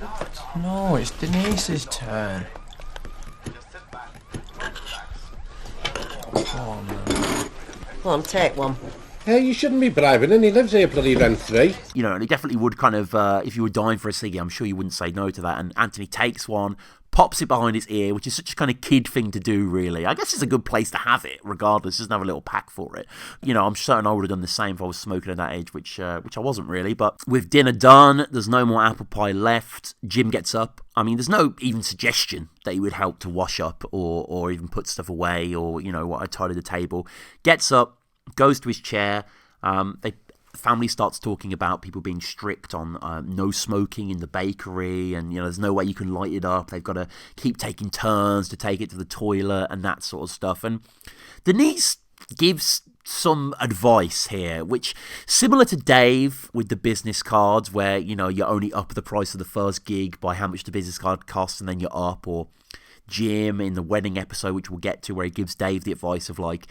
F: No, it's Denise's turn. Oh, man.
C: Go on, take one.
B: Hey, you shouldn't be bribing him. He lives here bloody rent-free.
A: You know, and he definitely would kind of, if you were dying for a ciggy, I'm sure you wouldn't say no to that. And Anthony takes one, pops it behind his ear, which is such a kind of kid thing to do, really. I guess it's a good place to have it, regardless. Doesn't have a little pack for it. You know, I'm certain I would have done the same if I was smoking at that age, which I wasn't really. But with dinner done, there's no more apple pie left. Jim gets up. I mean, there's no even suggestion that he would help to wash up or even put stuff away or, you know, what I tidied the table. Gets up, goes to his chair. Family starts talking about people being strict on no smoking in the bakery, and, you know, there's no way you can light it up. They've got to keep taking turns to take it to the toilet and that sort of stuff. And Denise gives some advice here, which, similar to Dave with the business cards, where, you know, you only up the price of the first gig by how much the business card costs, and then you're up, or Jim in the wedding episode, which we'll get to, where he gives Dave the advice of, like,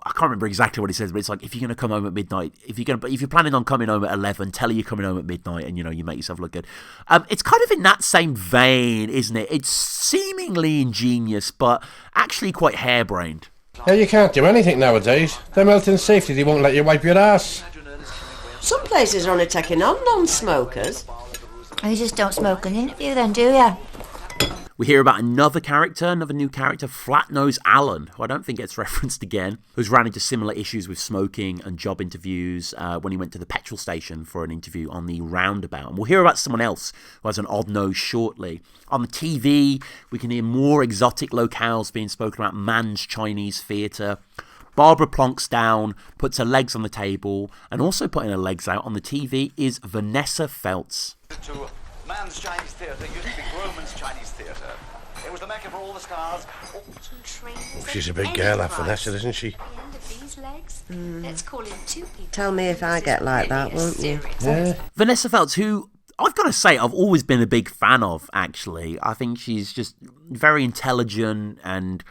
A: I can't remember exactly what he says, but it's like, if you're going to come home at midnight, if you're planning on coming home at 11, tell her you're coming home at midnight, and, you know, you make yourself look good. It's kind of in that same vein, isn't it? It's seemingly ingenious, but actually quite harebrained.
B: Yeah, you can't do anything nowadays. Them health and safety, they won't let you wipe your ass.
C: Some places are only taking on non-smokers.
E: You just don't smoke an interview then, do you?
A: We hear about another new character, Flat-Nose Alan, who I don't think gets referenced again, who's ran into similar issues with smoking and job interviews when he went to the petrol station for an interview on the roundabout. And we'll hear about someone else who has an odd nose shortly. On the TV, we can hear more exotic locales being spoken about, Man's Chinese Theatre. Barbara plonks down, puts her legs on the table, and also putting her legs out on the TV is Vanessa Feltz.
G: Man's Chinese Theatre used to be Roman's Chinese Theatre. It was the mecca for all the stars.
B: She's a big girl, that Vanessa, isn't she?
H: Let's call in two people.
C: Tell me if I get like that, won't you?
B: Yeah.
A: Vanessa Feltz, who I've got to say I've always been a big fan of, actually. I think she's just very intelligent and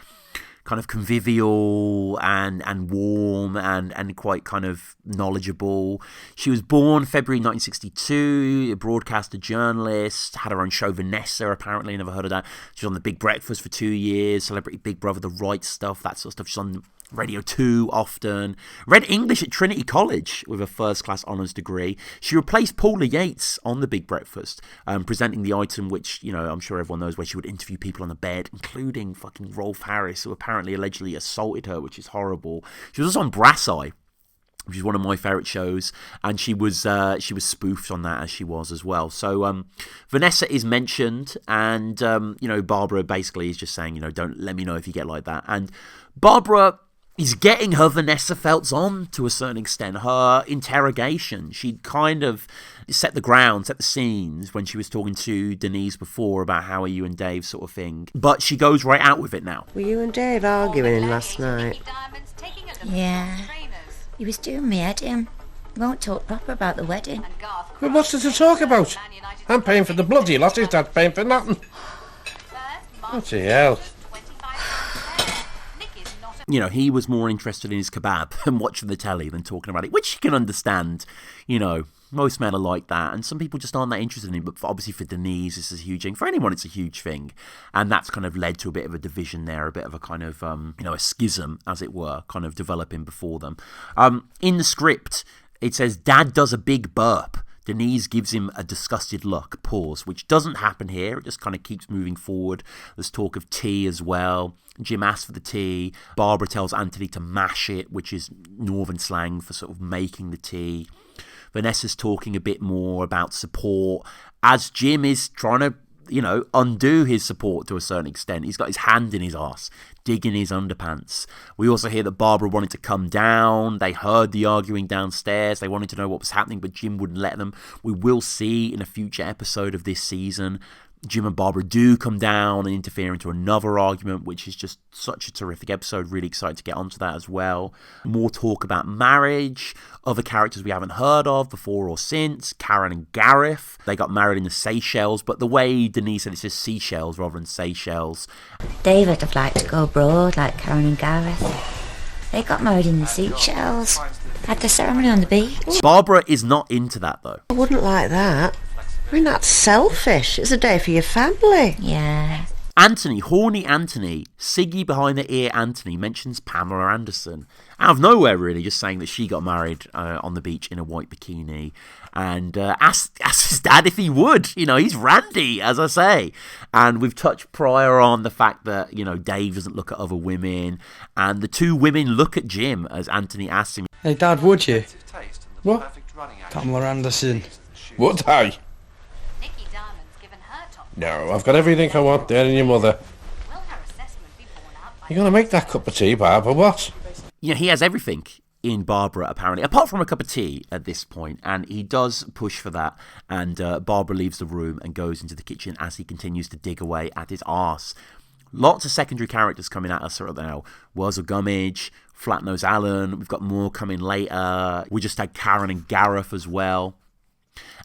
A: kind of convivial and warm and quite kind of knowledgeable. She was born February 1962, a broadcaster, journalist, had her own show, Vanessa, apparently, never heard of that. She was on The Big Breakfast for 2 years, Celebrity Big Brother, The Right Stuff, that sort of stuff. She's on Radio 2 often. Read English at Trinity College with a first-class honours degree. She replaced Paula Yates on The Big Breakfast, presenting the item which, you know, I'm sure everyone knows, where she would interview people on the bed, including fucking Rolf Harris, who apparently allegedly assaulted her, which is horrible. She was also on Brass Eye, which is one of my favourite shows, and she was spoofed on that, as she was as well. So Vanessa is mentioned, and you know, Barbara basically is just saying, you know, don't let me know if you get like that. And Barbara He's getting her Vanessa Feltz on to a certain extent. Her interrogation, she'd kind of set the scenes when she was talking to Denise before about how are you and Dave sort of thing. But she goes right out with it now.
C: Were you and Dave arguing last night?
E: Yeah. He was doing me head in. He won't talk proper about the wedding.
B: Well, what's there to talk about? I'm paying for the bloody lot, his dad's paying for nothing. What the hell?
A: You know, he was more interested in his kebab and watching the telly than talking about it, which you can understand. You know, most men are like that, and some people just aren't that interested in it. But obviously for Denise, this is a huge thing. For anyone, it's a huge thing. And that's kind of led to a bit of a division there, a bit of a kind of, a schism, as it were, kind of developing before them. In the script, it says, Dad does a big burp. Denise gives him a disgusted look, pause, which doesn't happen here. It just kind of keeps moving forward. There's talk of tea as well. Jim asks for the tea. Barbara tells Anthony to mash it, which is northern slang for sort of making the tea. Vanessa's talking a bit more about support as Jim is trying to, undo his support to a certain extent. He's got his hand in his arse, digging his underpants. We also hear that Barbara wanted to come down. They heard the arguing downstairs. They wanted to know what was happening, but Jim wouldn't let them. We will see in a future episode of this season, Jim and Barbara do come down and interfere into another argument, which is just such a terrific episode. Really excited to get onto that as well. More talk about marriage, other characters we haven't heard of before or since. Karen and Gareth, they got married in the Seychelles, but the way Denise said it says Seychelles rather than Seychelles.
E: David would like to go abroad like Karen and Gareth. They got married in the Seychelles. Had the ceremony on the beach.
A: Barbara is not into that though.
C: I wouldn't like that. I mean, that's selfish. It's a day for your family.
E: Yeah.
A: Anthony, horny Anthony, Siggy behind the ear Anthony mentions Pamela Anderson. Out of nowhere, really, just saying that she got married on the beach in a white bikini. And asked his dad if he would. He's randy, as I say. And we've touched prior on the fact that, Dave doesn't look at other women. And the two women look at Jim as Anthony asks him,
F: Hey, Dad, would you?
B: What?
F: Pamela Anderson.
B: Would I? No, I've got everything I want there in your mother. You gonna make that cup of tea, Barb, or what?
A: He has everything in Barbara, apparently, apart from a cup of tea at this point, and he does push for that, and Barbara leaves the room and goes into the kitchen as he continues to dig away at his arse. Lots of secondary characters coming at us right now. Wurzel Gummidge, Flatnose Allen, we've got more coming later. We just had Karen and Gareth as well.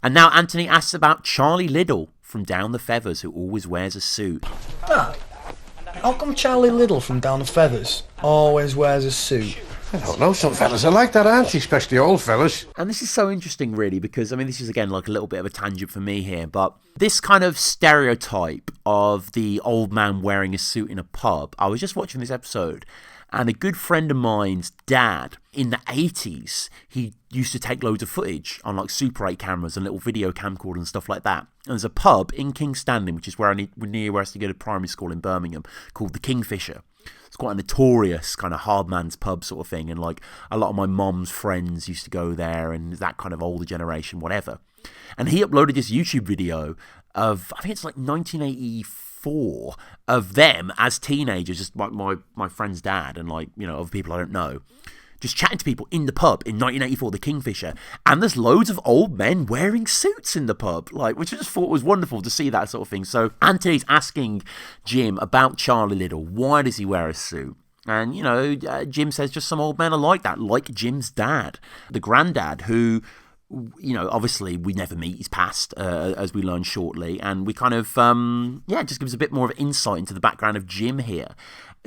A: And now Anthony asks about Charlie Liddell from Down the Feathers, who always wears a suit.
F: Dad, how come Charlie Liddell from Down the Feathers always wears a suit?
B: I don't know, some fellas are like that, aren't they? Especially old fellas.
A: And this is so interesting, really, because, this is, again, like a little bit of a tangent for me here, but this kind of stereotype of the old man wearing a suit in a pub, I was just watching this episode, and a good friend of mine's dad, in the 80s, he used to take loads of footage on like Super 8 cameras and little video camcorders and stuff like that. And there's a pub in King's Standing, which is near where I used to go to primary school in Birmingham, called the Kingfisher. It's quite a notorious kind of hard man's pub sort of thing, and like a lot of my mom's friends used to go there, and that kind of older generation, whatever. And he uploaded this YouTube video of, I think it's like 1984, of them as teenagers, just my friend's dad and other people I don't know, just chatting to people in the pub in 1984, the Kingfisher, and there's loads of old men wearing suits in the pub, which I just thought was wonderful to see that sort of thing. So Anthony's asking Jim about Charlie Liddell. Why does he wear a suit? And, Jim says just some old men are like that, like Jim's dad, the granddad, who, obviously we never meet. He's passed, as we learn shortly, and we kind of, just gives a bit more of insight into the background of Jim here.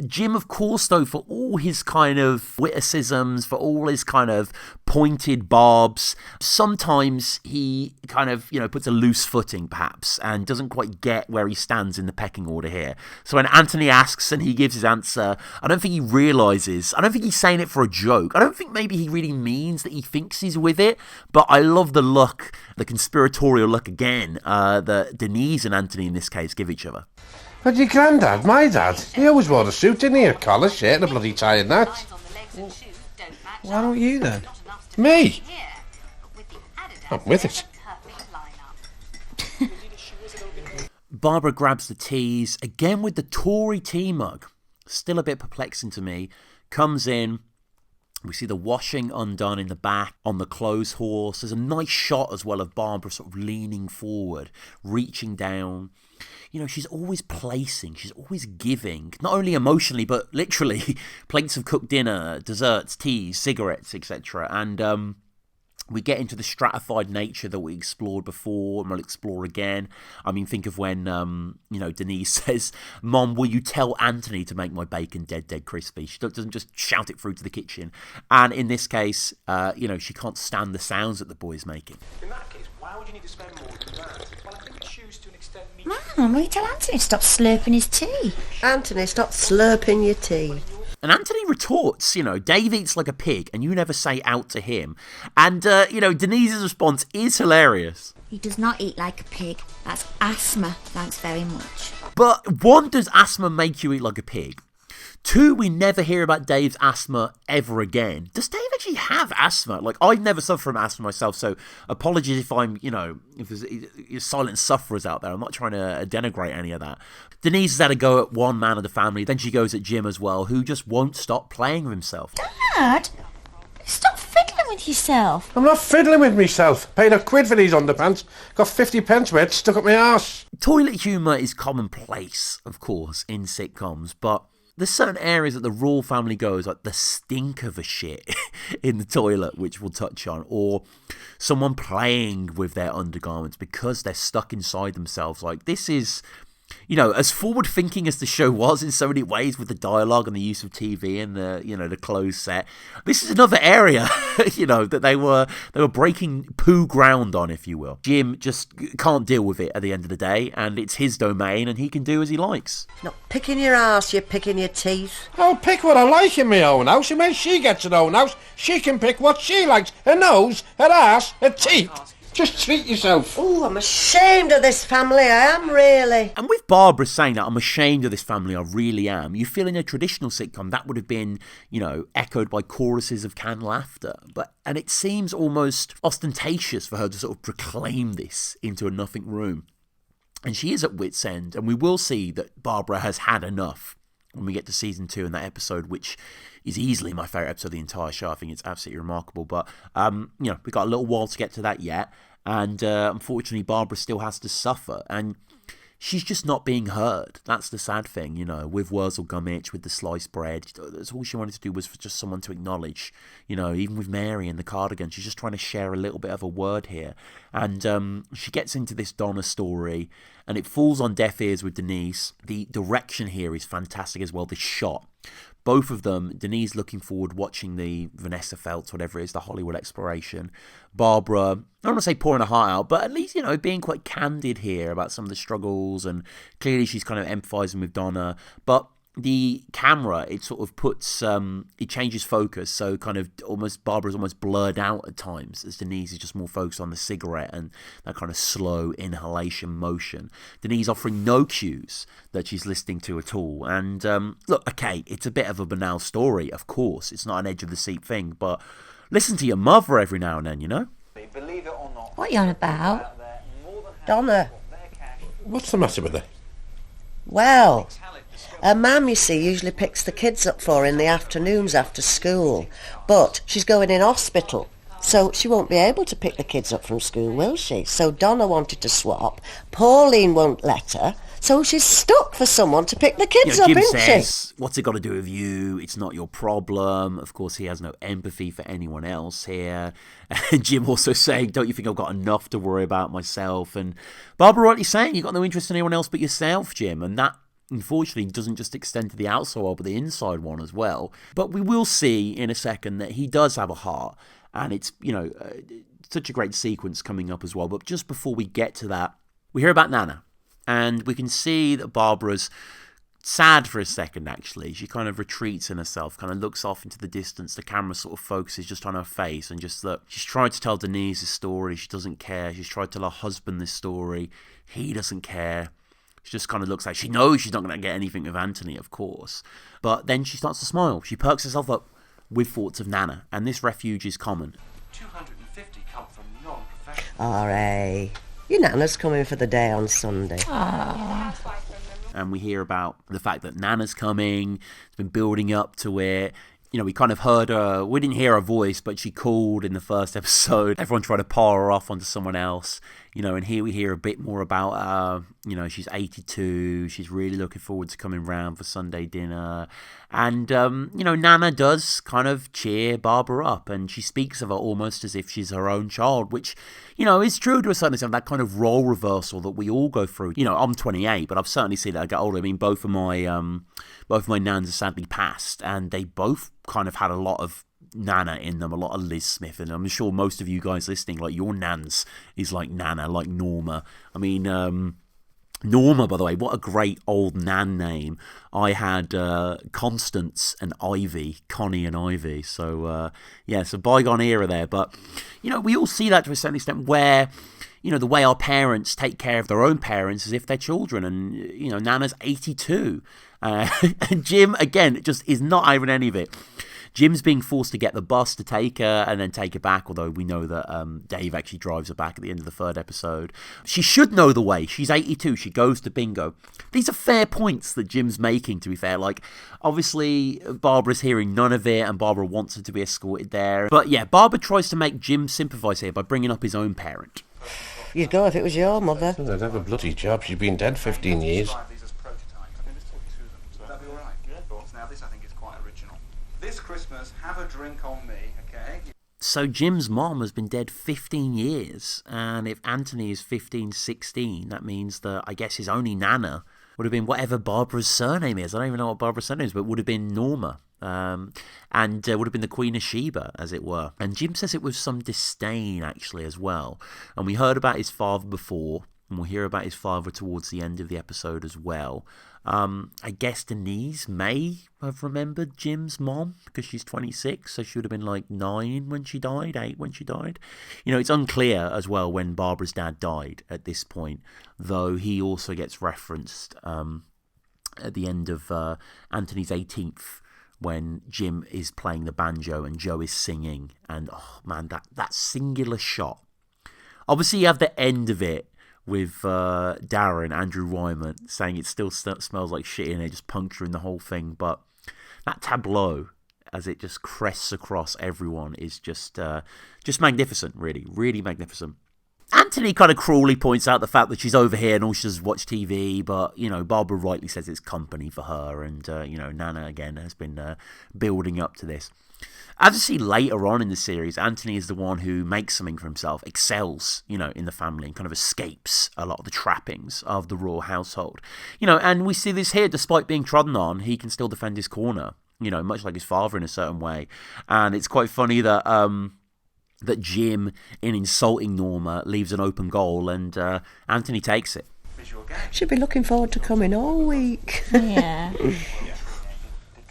A: Jim, of course, though, for all his kind of witticisms, for all his kind of pointed barbs, sometimes he kind of, puts a loose footing, perhaps, and doesn't quite get where he stands in the pecking order here. So when Anthony asks and he gives his answer, I don't think he realises, I don't think he's saying it for a joke. I don't think maybe he really means that he thinks he's with it, but I love the look, the conspiratorial look again, that Denise and Anthony in this case give each other.
B: But your granddad, my dad, he always wore a suit, didn't he? A collar, shirt and a bloody tie and that.
F: Why don't you then?
B: Me? I'm with it.
A: Barbara grabs the teas, again with the Tory tea mug. Still a bit perplexing to me. Comes in. We see the washing undone in the back on the clothes horse. There's a nice shot as well of Barbara sort of leaning forward, reaching down. You know, she's always placing, she's always giving, not only emotionally, but literally, plates of cooked dinner, desserts, teas, cigarettes, etc. And we get into the stratified nature that we explored before, and we'll explore again. I mean, think of when, Denise says, "Mom, will you tell Anthony to make my bacon dead crispy?" She doesn't just shout it through to the kitchen. And in this case, she can't stand the sounds that the boy's making.
I: In that case, why would you need to spend more than that? Well, I think choose to an extent...
E: Mum, will you tell Anthony to stop slurping his tea?
C: Anthony, stop slurping your tea.
A: And Anthony retorts, Dave eats like a pig and you never say out to him. And, Denise's response is hilarious.
E: He does not eat like a pig. That's asthma, thanks very much.
A: But one, does asthma make you eat like a pig? Two, we never hear about Dave's asthma ever again. Does Dave actually have asthma? Like, I've never suffered from asthma myself, so apologies if I'm, if there's silent sufferers out there. I'm not trying to denigrate any of that. Denise has had a go at one man of the family, then she goes at Jim as well, who just won't stop playing with himself.
E: Dad, stop fiddling with yourself.
B: I'm not fiddling with myself. Paid £1 for these underpants. Got 50p worth stuck up my arse.
A: Toilet humour is commonplace, of course, in sitcoms, but there's certain areas that the Royle family goes, like the stink of a shit in the toilet, which we'll touch on, or someone playing with their undergarments because they're stuck inside themselves. Like, this is, as forward-thinking as the show was in so many ways with the dialogue and the use of TV and the closed set, this is another area, that they were breaking poo ground on, if you will. Jim just can't deal with it at the end of the day, and it's his domain, and he can do as he likes.
C: Not picking your arse, you're picking your teeth.
B: I'll pick what I like in my own house, and when she gets her own house, she can pick what she likes. Her nose, her arse, her teeth. Just treat yourself.
C: Oh, I'm ashamed of this family, I am really.
A: And with Barbara saying that, I'm ashamed of this family, I really am, you feel in a traditional sitcom that would have been, echoed by choruses of canned laughter. And it seems almost ostentatious for her to sort of proclaim this into a nothing room. And she is at wit's end, and we will see that Barbara has had enough when we get to season 2 in that episode, which is easily my favourite episode of the entire show. I think it's absolutely remarkable. But, we've got a little while to get to that yet. And unfortunately, Barbara still has to suffer. And she's just not being heard. That's the sad thing, with Wurzel Gummidge, with the sliced bread. That's all she wanted to do was for just someone to acknowledge. Even with Mary and the cardigan, she's just trying to share a little bit of a word here. And she gets into this Donna story, and it falls on deaf ears with Denise. The direction here is fantastic as well, the shot. Both of them, Denise looking forward, watching the Vanessa Feltz, whatever it is, the Hollywood exploration. Barbara, I don't want to say pouring her heart out, but at least, being quite candid here about some of the struggles, and clearly she's kind of empathising with Donna. But the camera, it sort of puts, it changes focus, so kind of almost, Barbara's almost blurred out at times, as Denise is just more focused on the cigarette and that kind of slow inhalation motion. Denise offering no cues that she's listening to at all. And look, okay, it's a bit of a banal story, of course, it's not an edge-of-the-seat thing, but listen to your mother every now and then,
G: Believe it or not.
E: What are you on about?
C: Donna.
B: What's the matter with her?
C: Well, her mum, you see, usually picks the kids up for her in the afternoons after school. But she's going in hospital, so she won't be able to pick the kids up from school, will she? So Donna wanted to swap. Pauline won't let her, so she's stuck for someone to pick the kids up,
A: Jim
C: isn't
A: says, what's it got to do with you? It's not your problem. Of course, he has no empathy for anyone else here. And Jim also saying, don't you think I've got enough to worry about myself? And Barbara rightly saying, you've got no interest in anyone else but yourself, Jim. And that, unfortunately, doesn't just extend to the outside world, but the inside one as well. But we will see in a second that he does have a heart. And it's, such a great sequence coming up as well. But just before we get to that, we hear about Nana. And we can see that Barbara's sad for a second, actually. She kind of retreats in herself, kind of looks off into the distance. The camera sort of focuses just on her face. And just look, she's tried to tell Denise this story. She doesn't care. She's tried to tell her husband this story. He doesn't care. She just kind of looks like she knows she's not going to get anything with Anthony, of course. But then she starts to smile. She perks herself up with thoughts of Nana. And this refuge is common.
I: 250 come from non-professionals.
C: Alright. Your Nana's coming for the day on Sunday.
E: Aww.
A: And we hear about the fact that Nana's coming. It's been building up to it. we kind of heard her, we didn't hear her voice, but she called in the first episode. Everyone tried to paw her off onto someone else, and here we hear a bit more about her. She's 82, she's really looking forward to coming round for Sunday dinner. And, Nana does kind of cheer Barbara up, and she speaks of her almost as if she's her own child, which, is true to a certain extent, that kind of role reversal that we all go through. I'm 28, but I've certainly seen that I get older. I mean, both of my nans are sadly passed, and they both kind of had a lot of Nana in them, a lot of Liz Smith in them. I'm sure most of you guys listening, like, your nans is like Nana, like Norma. I mean, Norma, by the way, what a great old nan name. I had Constance and Ivy, Connie and Ivy. So, so bygone era there. But, we all see that to a certain extent where, the way our parents take care of their own parents as if they're children. And, Nana's 82. And Jim, again, just is not having any of it. Jim's being forced to get the bus to take her and then take her back, although we know that Dave actually drives her back at the end of the third episode. She should know the way. She's 82. She goes to bingo. These are fair points that Jim's making, to be fair. Like, obviously, Barbara's hearing none of it, and Barbara wants her to be escorted there. But yeah, Barbara tries to make Jim sympathise here by bringing up his own parent.
C: You'd go if it was your mother.
B: I'd have a bloody job. She's been dead 15 years.
G: This Christmas, have a drink on me, okay?
A: So Jim's mom has been dead 15 years, and if Anthony is 15, 16, that means that I guess his only Nana would have been whatever Barbara's surname is. I don't even know what Barbara's surname is, but it would have been Norma, and would have been the Queen of Sheba, as it were. And Jim says it with some disdain, actually, as well. And we heard about his father before, and we'll hear about his father towards the end of the episode as well. I guess Denise may have remembered Jim's mom because she's 26, so she would have been like 9 when she died, 8 when she died. It's unclear as well when Barbara's dad died at this point, though he also gets referenced at the end of Anthony's 18th when Jim is playing the banjo and Joe is singing. And, oh man, that singular shot. Obviously, you have the end of it with Darren, Andrew Wyman, saying it still smells like shit in here, just puncturing the whole thing. But that tableau, as it just crests across everyone, is just magnificent, really, really magnificent. Anthony kind of cruelly points out the fact that she's over here and all she does is watch TV, but, Barbara rightly says it's company for her, and, Nana, again, has been building up to this. As you see later on in the series, Anthony is the one who makes something for himself, excels, in the family, and kind of escapes a lot of the trappings of the royal household. And we see this here, despite being trodden on, he can still defend his corner, much like his father in a certain way. And it's quite funny that that Jim, in insulting Norma, leaves an open goal, and Anthony takes it.
C: She'll be looking forward to coming all week.
E: Yeah.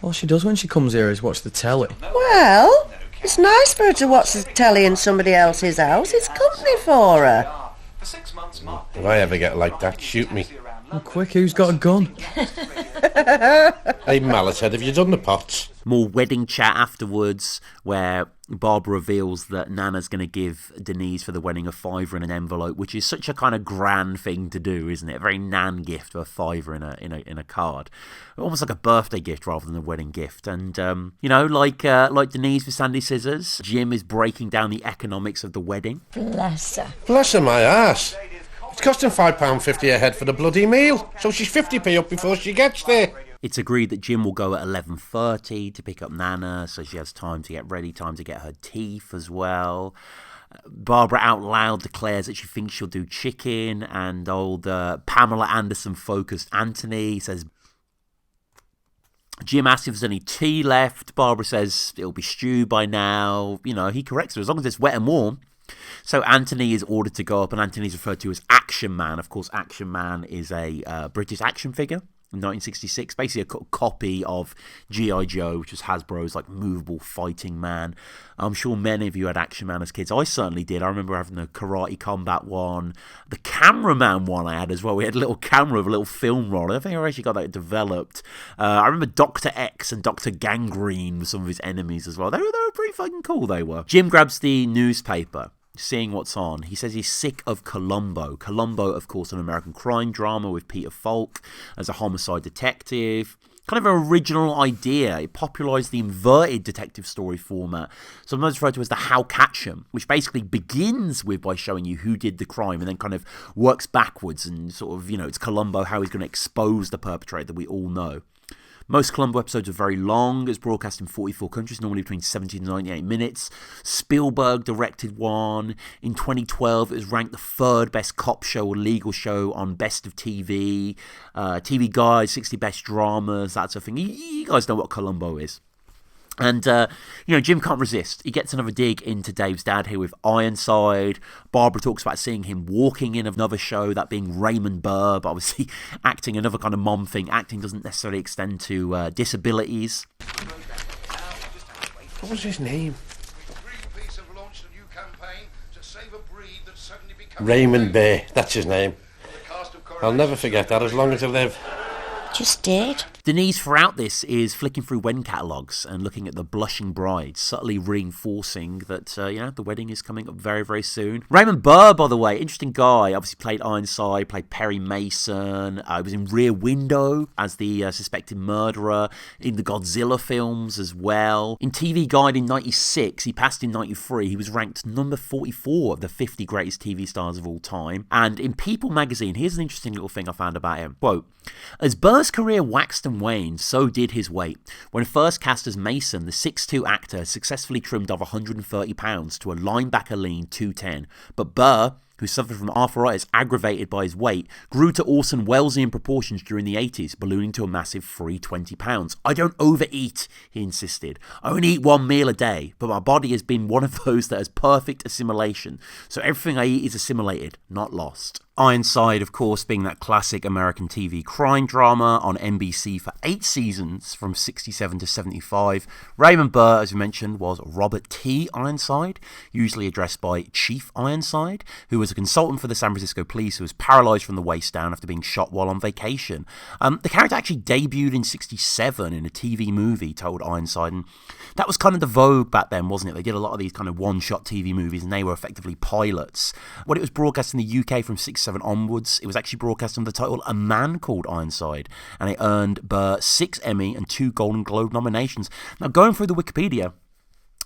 F: All she does when she comes here is watch the telly.
C: Well, it's nice for her to watch the telly in somebody else's house. It's company for her.
B: If I ever get like that, shoot me.
F: Oh, quick, who's got a gun?
B: Hey, Mallethead, have you done the pots?
A: More wedding chat afterwards, where Barbara reveals that Nana's going to give Denise for the wedding a £5 in an envelope, which is such a kind of grand thing to do, isn't it? A very Nan gift, a £5 in a card, almost like a birthday gift rather than a wedding gift. And like Denise with Sandy Scissors, Jim is breaking down the economics of the wedding.
E: Bless her.
B: Bless her, my ass. It's costing £5.50 a head for the bloody meal, so she's 50p up before she gets there.
A: It's agreed that Jim will go at 11:30 to pick up Nana, so she has time to get ready, time to get her teeth as well. Barbara out loud declares that she thinks she'll do chicken, and old Pamela Anderson-focused Anthony says... Jim asks if there's any tea left. Barbara says it'll be stew by now. He corrects her, as long as it's wet and warm. So Anthony is ordered to go up, and Anthony's referred to as Action Man. Of course, Action Man is a British action figure in 1966, basically a copy of G.I. Joe, which was Hasbro's movable fighting man. I'm sure many of you had Action Man as kids. I certainly did. I remember having the Karate Combat one, the Cameraman one I had as well. We had a little camera with a little film roll. I think I actually got that developed. I remember Dr. X and Dr. Gangrene were some of his enemies as well. They were pretty fucking cool, they were. Jim grabs the newspaper, seeing what's on. He says he's sick of Columbo. Columbo, of course, an American crime drama with Peter Falk as a homicide detective. kind of an original idea. It popularised the inverted detective story format, sometimes referred to as the How Catch 'em, which basically begins by showing you who did the crime and then kind of works backwards and sort of, it's Columbo, how he's going to expose the perpetrator that we all know. Most Columbo episodes are very long. It's broadcast in 44 countries, normally between 70 and 98 minutes. Spielberg directed one. In 2012, it was ranked the third best cop show or legal show on Best of TV. TV Guide, 60 Best Dramas, that sort of thing. You guys know what Columbo is. And, Jim can't resist. He gets another dig into Dave's dad here with Ironside. Barbara talks about seeing him walking in another show, that being Raymond Burr, but obviously acting, another kind of mom thing. Acting doesn't necessarily extend to disabilities.
B: What was his name? Raymond Burr, that's his name. I'll never forget that as long as I live.
C: Just did.
A: Denise, throughout this, is flicking through wedding catalogues and looking at the blushing bride, subtly reinforcing that, the wedding is coming up very, very soon. Raymond Burr, by the way, interesting guy. Obviously played Ironside, played Perry Mason. He was in Rear Window as the suspected murderer, in the Godzilla films as well. In TV Guide in 96, he passed in 93. He was ranked number 44 of the 50 greatest TV stars of all time. And in People magazine, here's an interesting little thing I found about him. Quote, as Burr's career waxed and waned, so did his weight. When first cast as Mason, the 6'2" actor successfully trimmed off 130 pounds to a linebacker lean 210. But Burr, who suffered from arthritis aggravated by his weight, grew to Orson Wellesian proportions during the 80s, ballooning to a massive 320 pounds. I don't overeat, he insisted. I only eat one meal a day, but my body has been one of those that has perfect assimilation. So everything I eat is assimilated, not lost. Ironside, of course, being that classic American TV crime drama on NBC for 8 seasons from 67 to 75. Raymond Burr, as we mentioned, was Robert T Ironside, usually addressed by Chief Ironside, who was a consultant for the San Francisco police who was paralysed from the waist down after being shot while on vacation. The character actually debuted in 67 in a TV movie told Ironside, and that was kind of the vogue back then, wasn't it? They did a lot of these kind of one-shot TV movies, and they were effectively pilots. When it was broadcast in the UK from 67 onwards, it was actually broadcast under the title A Man Called Ironside, and it earned Burr 6 Emmy and 2 Golden Globe nominations. Now, going through the Wikipedia,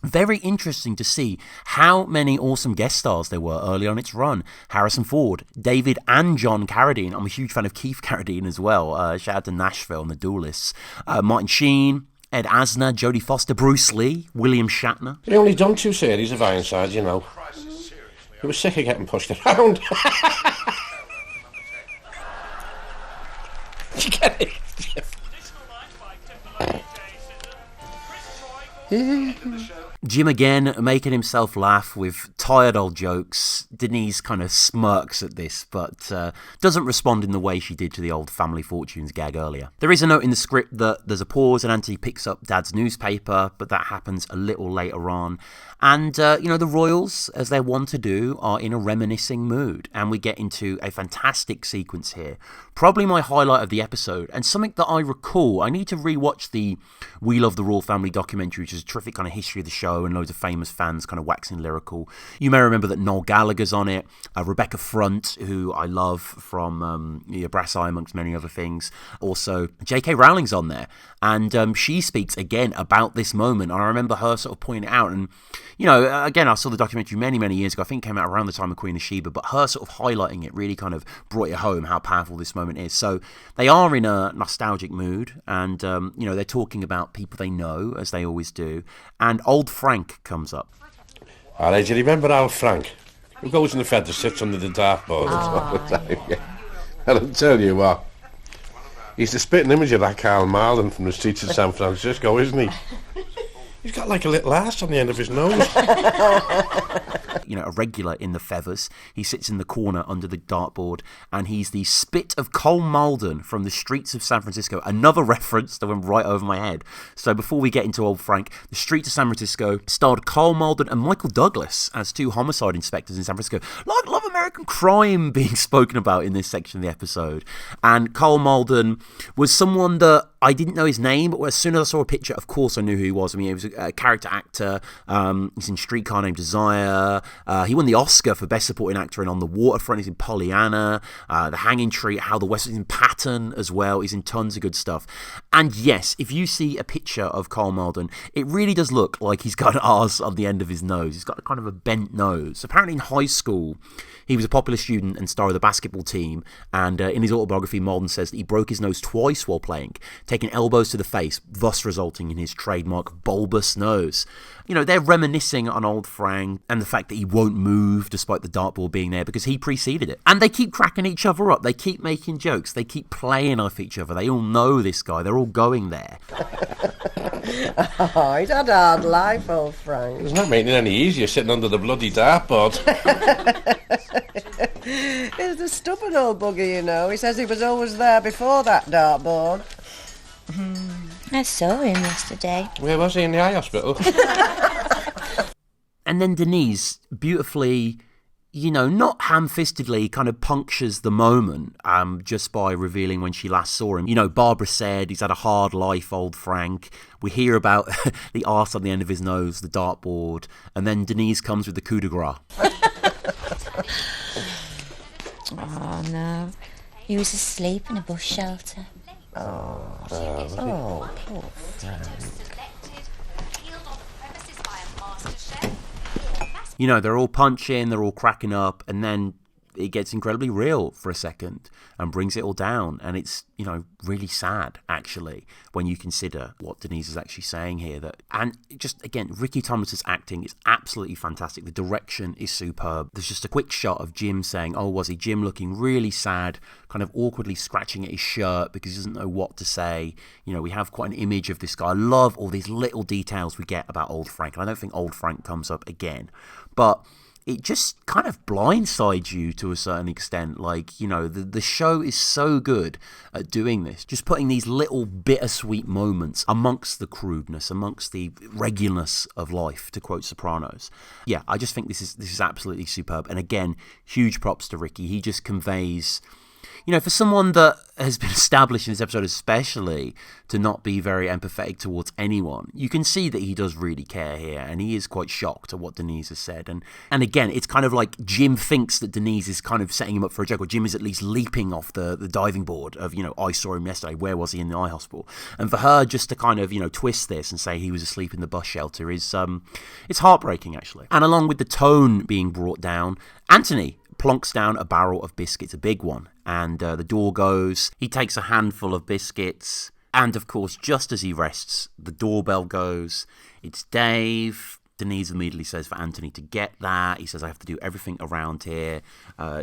A: very interesting to see how many awesome guest stars there were early on its run. Harrison Ford, David and John Carradine. I'm a huge fan of Keith Carradine as well. Shout out to Nashville and the Duelists. Martin Sheen, Ed Asner, Jodie Foster, Bruce Lee, William Shatner.
B: He only done 2 series of Ironside, He was sick of getting pushed around. Did you get it?
A: Jim again making himself laugh with tired old jokes. Denise kind of smirks at this, but doesn't respond in the way she did to the old Family Fortunes gag earlier. There is a note in the script that there's a pause and Anthony picks up Dad's newspaper, but that happens a little later on. And, the Royals, as they're wont to do, are in a reminiscing mood. And we get into a fantastic sequence here. Probably my highlight of the episode, and something that I recall. I need to rewatch the We Love the Royle Family documentary, which is a terrific kind of history of the show and loads of famous fans kind of waxing lyrical. You may remember that Noel Gallagher's on it, Rebecca Front, who I love from Brass Eye, amongst many other things. Also, J.K. Rowling's on there, and she speaks again about this moment. And I remember her sort of pointing it out, and again, I saw the documentary many, many years ago. I think it came out around the time of Queen of Sheba, but her sort of highlighting it really kind of brought it home how powerful this moment is. So they are in a nostalgic mood, and they're talking about people they know, as they always do. And old Frank comes up.
B: All right, do you remember old Frank? Who goes in the feather, sits under the dartboard all the time. Yeah. And I'll tell you what, he's the spitting image of that Carl Marlin from the streets of San Francisco, isn't he? He's got like a little arse on the end of his nose.
A: A regular in the feathers. He sits in the corner under the dartboard, and he's the spit of Cole Malden from the streets of San Francisco. Another reference that went right over my head. So before we get into old Frank, the streets of San Francisco starred Cole Malden and Michael Douglas as 2 homicide inspectors in San Francisco. Like, love a American crime being spoken about in this section of the episode. And Carl Malden was someone that I didn't know his name, but as soon as I saw a picture, of course I knew who he was. I mean, he was a character actor. He's in Streetcar Named Desire. He won the Oscar for Best Supporting Actor in On the Waterfront. He's in Pollyanna, The Hanging Tree, How the West. He's in Patton as well. He's in tons of good stuff. And yes, if you see a picture of Carl Malden, it really does look like he's got an arse on the end of his nose. He's got kind of a bent nose. Apparently in high school, he was a popular student and star of the basketball team, and in his autobiography, Malden says that he broke his nose twice while playing, taking elbows to the face, thus resulting in his trademark bulbous nose. You know, they're reminiscing on old Frank and the fact that he won't move despite the dartboard being there because he preceded it. And they keep cracking each other up. They keep making jokes. They keep playing off each other. They all know this guy. They're all going there.
C: Oh, he's had a hard life, old Frank.
B: It's not making it any easier sitting under the bloody dartboard.
C: He's a stubborn old bugger, you know. He says he was always there before that dartboard.
E: I saw him yesterday.
B: Where was he? In the eye hospital?
A: And then Denise beautifully, you know, not ham-fistedly, kind of punctures the moment just by revealing when she last saw him. You know, Barbara said he's had a hard life, old Frank. We hear about the arse on the end of his nose, the dartboard, and then Denise comes with the coup de grace.
E: Oh, no. He was asleep in a bush shelter.
C: Oh, poor Frank.
A: You know, they're all punching, they're all cracking up, and then it gets incredibly real for a second and brings it all down. And it's, you know, really sad, actually, when you consider what Denise is actually saying here. And just, again, Ricky Thomas's acting is absolutely fantastic. The direction is superb. There's just a quick shot of Jim saying, oh, was he? Jim looking really sad, kind of awkwardly scratching at his shirt because he doesn't know what to say. You know, we have quite an image of this guy. I love all these little details we get about old Frank. And I don't think old Frank comes up again. But it just kind of blindsides you to a certain extent. Like, you know, the show is so good at doing this, just putting these little bittersweet moments amongst the crudeness, amongst the regularness of life, to quote Sopranos. Yeah, I just think this is absolutely superb. And again, huge props to Ricky. He just conveys, you know, for someone that has been established in this episode especially to not be very empathetic towards anyone, you can see that he does really care here, and he is quite shocked at what Denise has said. And again, it's kind of like Jim thinks that Denise is kind of setting him up for a joke, or Jim is at least leaping off the diving board of, you know, I saw him yesterday, where was he in the eye hospital? And for her just to kind of, you know, twist this and say he was asleep in the bus shelter is, it's heartbreaking, actually. And along with the tone being brought down, Anthony plonks down a barrel of biscuits, a big one, and the door goes. He takes a handful of biscuits, and of course, just as he rests, the doorbell goes. It's Dave. Denise immediately says for Anthony to get that. He says, I have to do everything around here.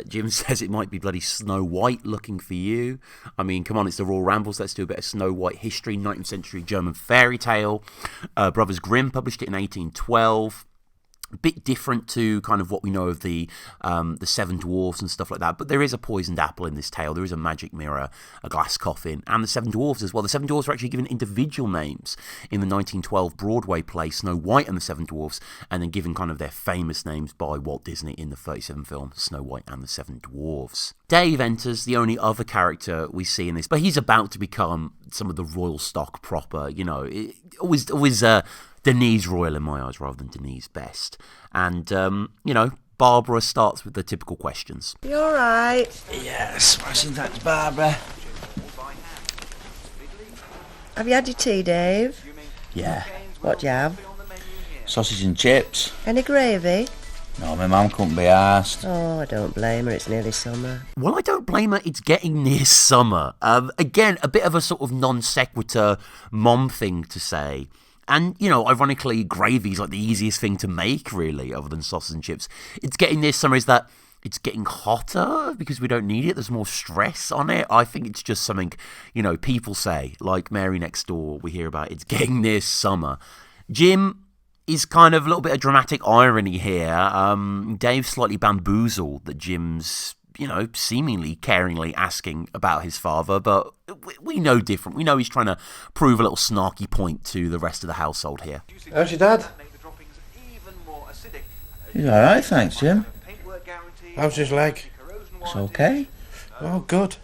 A: Jim says it might be bloody Snow White looking for you. I mean, come on, it's the Royle Rambles. Let's do a bit of Snow White history, 19th century German fairy tale. Brothers Grimm published it in 1812. A bit different to kind of what we know of the Seven Dwarfs and stuff like that, but there is a poisoned apple in this tale. There is a magic mirror, a glass coffin, and the Seven Dwarfs as well. The Seven Dwarfs were actually given individual names in the 1912 Broadway play Snow White and the Seven Dwarfs, and then given kind of their famous names by Walt Disney in the 1937 film Snow White and the Seven Dwarfs. Dave enters, the only other character we see in this, but he's about to become some of the royal stock proper. You know, always Denise Royle in my eyes rather than Denise Best. And, you know, Barbara starts with the typical questions.
C: You all right?
J: Yes, smashing thanks, Barbara.
C: Have you had your tea, Dave?
J: Yeah.
C: What do you have?
J: Sausage and chips.
C: Any gravy?
J: No, my mum couldn't be arsed.
C: Oh, I don't blame her. It's nearly summer.
A: Well, I don't blame her. It's getting near summer. Again, a bit of a sort of non sequitur mom thing to say. And, you know, ironically, gravy's like the easiest thing to make, really, other than sausage and chips. It's getting near summer is that it's getting hotter because we don't need it. There's more stress on it. I think it's just something, you know, people say, like Mary Next Door, we hear about it's getting near summer. Jim is kind of a little bit of dramatic irony here. Dave's slightly bamboozled that Jim's, you know, seemingly caringly asking about his father, but we know different. We know he's trying to prove a little snarky point to the rest of the household here.
B: How's your dad?
J: He's alright, thanks, Jim.
B: How's his leg?
J: It's okay.
B: Oh, good.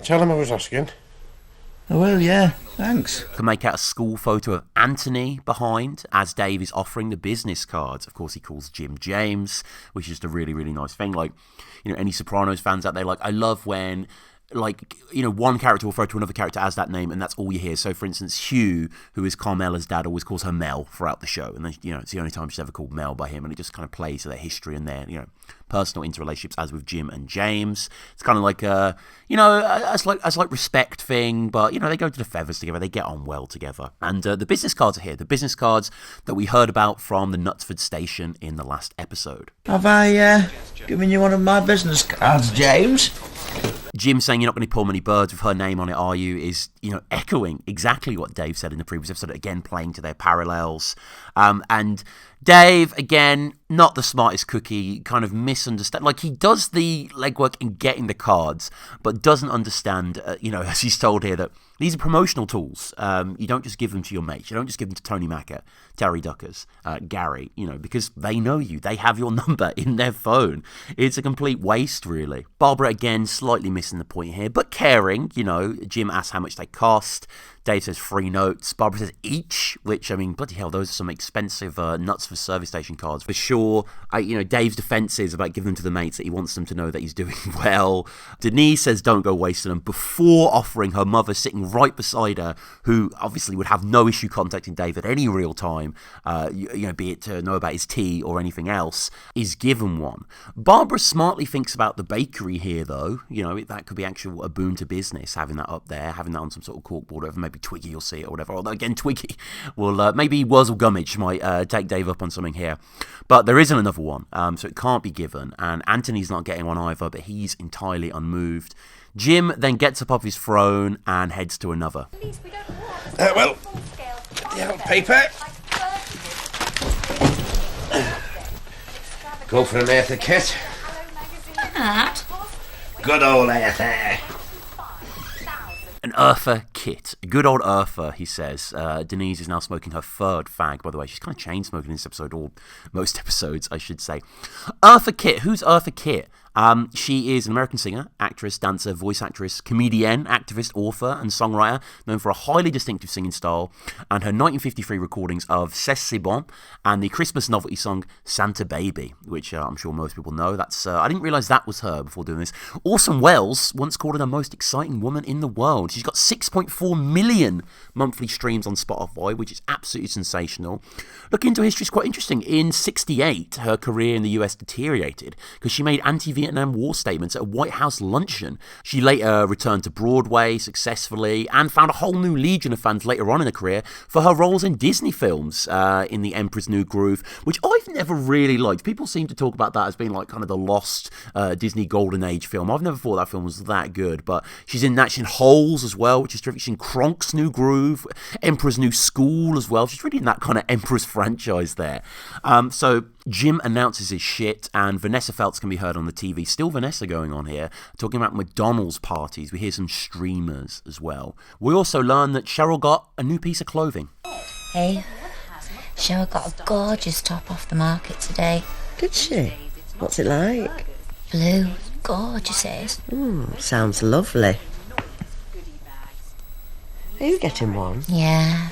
B: Tell him I was asking.
J: I will, yeah. Thanks.
A: Can make out a school photo of Anthony behind as Dave is offering the business cards. Of course, he calls Jim James, which is just a really, really nice thing. Like, you know, any Sopranos fans out there, like, I love when, like, you know, one character will refer to another character as that name, and that's all you hear. So, for instance, Hugh, who is Carmela's dad, always calls her Mel throughout the show, and then, you know, it's the only time she's ever called Mel by him, and it just kind of plays to their history and their, you know, personal interrelationships, as with Jim and James. It's kind of like a, you know, a slight respect thing, but, you know, they go to the Feathers together, they get on well together. And the business cards are here, the business cards that we heard about from the Knutsford station in the last episode.
J: Have I given you one of my business cards, James?
A: Jim saying you're not going to pull many birds with her name on it, are you, is, you know, echoing exactly what Dave said in the previous episode, again playing to their parallels. And Dave, again, not the smartest cookie, kind of misunderstand. Like, he does the legwork in getting the cards, but doesn't understand, you know, as he's told here, that these are promotional tools. You don't just give them to your mates. You don't just give them to Tony Macker, Terry Duckers, Gary, you know, because they know you. They have your number in their phone. It's a complete waste, really. Barbara, again, slightly missing the point here, but caring. You know, Jim asks how much they cost. Dave says 3 notes. Barbara says each, which, I mean, bloody hell, those are some expensive nuts for service station cards. For sure, you know, Dave's defense is about giving them to the mates that he wants them to know that he's doing well. Denise says don't go wasting them before offering her mother sitting right beside her, who obviously would have no issue contacting Dave at any real time, you know, be it to know about his tea or anything else, is given one. Barbara smartly thinks about the bakery here, though. You know, that could be actually a boon to business, having that up there, having that on some sort of corkboard, or whatever. Maybe Twiggy will see it or whatever. Although, again, Twiggy will, maybe Wurzel Gummidge might take Dave up on something here. But there isn't another one, so it can't be given. And Anthony's not getting one either, but he's entirely unmoved. Jim then gets up off his throne and heads to another.
B: Well, the old paper. Go for an Eartha kit. Good old Eartha.
A: An Eartha kit. Good old Eartha, he says. Denise is now smoking her third fag, by the way. She's kind of chain smoking in this episode, or most episodes, I should say. Eartha Kitt. Who's Eartha Kitt? She is an American singer, actress, dancer, voice actress, comedian, activist, author, and songwriter, known for a highly distinctive singing style, and her 1953 recordings of C'est Bon and the Christmas novelty song Santa Baby, which I'm sure most people know. That's I didn't realise that was her before doing this. Orson Welles once called her the most exciting woman in the world. She's got 6.4 million monthly streams on Spotify, which is absolutely sensational. Looking into history is quite interesting. In '68, her career in the US deteriorated because she made anti-Vietnam War statements at a White House luncheon. She later returned to Broadway successfully and found a whole new legion of fans later on in her career for her roles in Disney films, in The Emperor's New Groove, which I've never really liked. People seem to talk about that as being like kind of the lost Disney Golden Age film. I've never thought that film was that good, but she's in that. She's in Holes as well, which is terrific. She's in Kronk's New Groove, Emperor's New School as well. She's really in that kind of Emperor's franchise there. So Jim announces his shit, and Vanessa Feltz can be heard on the TV. Still Vanessa going on here, talking about McDonald's parties. We hear some streamers as well. We also learn that Cheryl got a new piece of clothing.
E: Hey, Cheryl got a gorgeous top off the market today.
C: Did she? What's it like?
E: Blue. Gorgeous it is.
C: Sounds lovely. Are you getting one?
E: Yeah.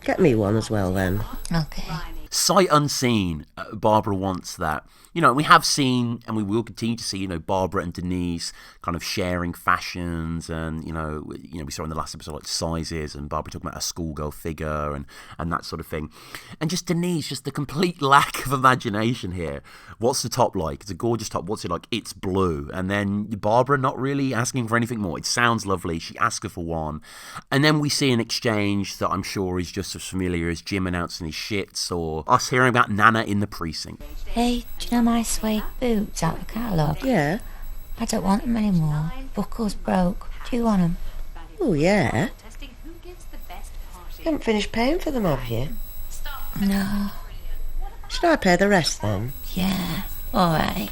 C: Get me one as well then.
E: Okay.
A: Sight unseen, Barbara wants that. You know, we have seen, and we will continue to see, you know, Barbara and Denise kind of sharing fashions, and, you know, we saw in the last episode, like, sizes, and Barbara talking about a schoolgirl figure, and that sort of thing. And just Denise, just the complete lack of imagination here. What's the top like? It's a gorgeous top. What's it like? It's blue. And then Barbara not really asking for anything more. It sounds lovely. She asks her for one. And then we see an exchange that I'm sure is just as familiar as Jim announcing his shits, or us hearing about Nana in the precinct.
E: Hey, do you know my suede boots out of the catalogue?
C: Yeah.
E: I don't want them anymore. Buckle's broke. Do you want them?
C: Oh, yeah. You haven't finished paying for them, have you?
E: No.
C: Should I pay the rest then?
E: Yeah. All right.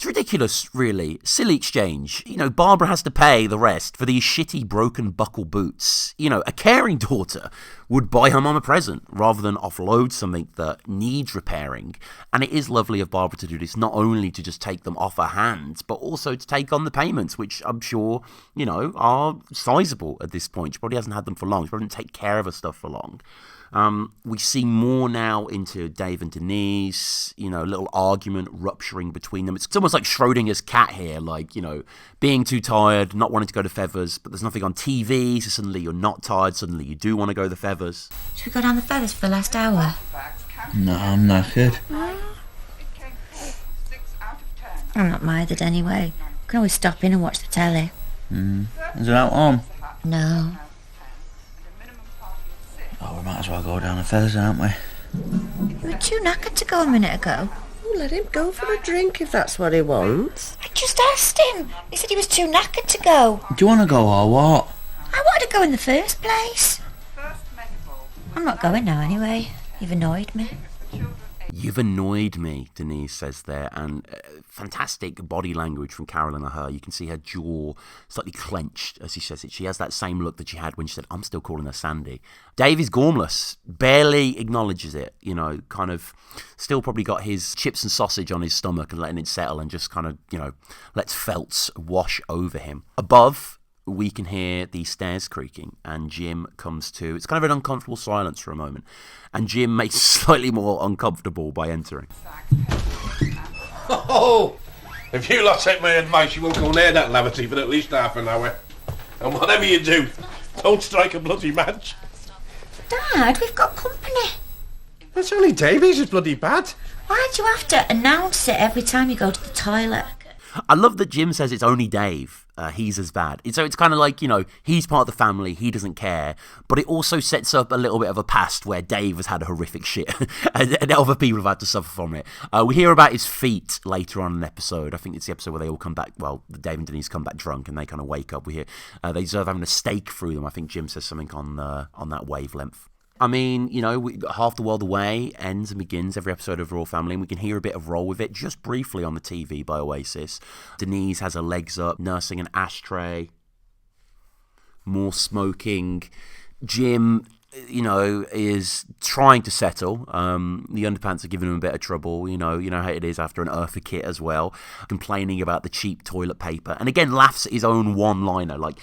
A: It's ridiculous, really. Silly exchange. You know, Barbara has to pay the rest for these shitty broken buckle boots. You know, a caring daughter would buy her mum a present rather than offload something that needs repairing. And it is lovely of Barbara to do this, not only to just take them off her hands, but also to take on the payments, which I'm sure, you know, are sizable at this point. She probably hasn't had them for long. She probably didn't take care of her stuff for long. We see more now into Dave and Denise, you know, a little argument rupturing between them. It's almost like Schrodinger's cat here, like, you know, being too tired, not wanting to go to Feathers, but there's nothing on TV, so suddenly you're not tired, suddenly you do want to go to the Feathers.
E: Should we go down the Feathers for the last hour?
J: No, I'm knackered.
E: I'm not minded anyway. We can always stop in and watch the telly.
J: Is it out on?
E: No.
J: Oh, we might as well go down the Feathers, aren't we?
E: You were too knackered to go a minute ago.
C: Well, let him go for a drink if that's what he wants.
E: I just asked him. He said he was too knackered to go.
J: Do you want to go or what?
E: I wanted to go in the first place. I'm not going now anyway. You've annoyed me.
A: You've annoyed me, Denise says there, and fantastic body language from Carolyn or her. You can see her jaw slightly clenched as she says it. She has that same look that she had when she said, I'm still calling her Sandy. Dave is gormless, barely acknowledges it, you know, kind of still probably got his chips and sausage on his stomach and letting it settle and just kind of, you know, lets felts wash over him. Above, we can hear the stairs creaking and Jim comes to. It's kind of an uncomfortable silence for a moment. And Jim makes it slightly more uncomfortable by entering.
B: Oh, if you lot take my advice, you won't go near that lavatory for at least half an hour. And whatever you do, don't strike a bloody match.
E: Dad, we've got company.
B: It's only Davies is bloody bad.
E: Why'd you have to announce it every time you go to the toilet?
A: I love that Jim says it's only Dave. He's as bad. So it's kind of like, you know, he's part of the family, he doesn't care, but it also sets up a little bit of a past where Dave has had a horrific shit and other people have had to suffer from it. We hear about his feet later on in an episode. I think it's the episode where they all come back, well, Dave and Denise come back drunk and they kind of wake up. We hear they deserve having a stake through them. I think Jim says something on that wavelength. I mean, you know, Half the World Away ends and begins every episode of Royle Family, and we can hear a bit of Roll With It just briefly on the TV by Oasis. Denise has her legs up, nursing an ashtray. More smoking. Jim, you know, is trying to settle. The underpants are giving him a bit of trouble. You know how it is after an Eartha kit as well. Complaining about the cheap toilet paper. And again, laughs at his own one-liner, like...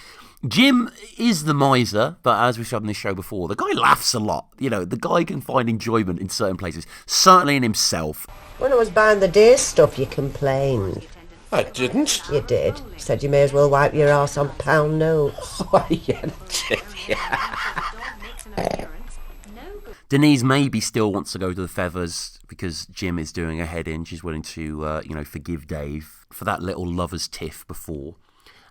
A: Jim is the miser, but as we've said on this show before, the guy laughs a lot. You know, the guy can find enjoyment in certain places, certainly in himself.
C: When I was buying the day stuff, you complained.
B: I didn't.
C: You did. You said you may as well wipe your arse on pound notes.
B: Oh, yeah,
A: Denise maybe still wants to go to the Feathers because Jim is doing a head-in. She's willing to, forgive Dave for that little lover's tiff before.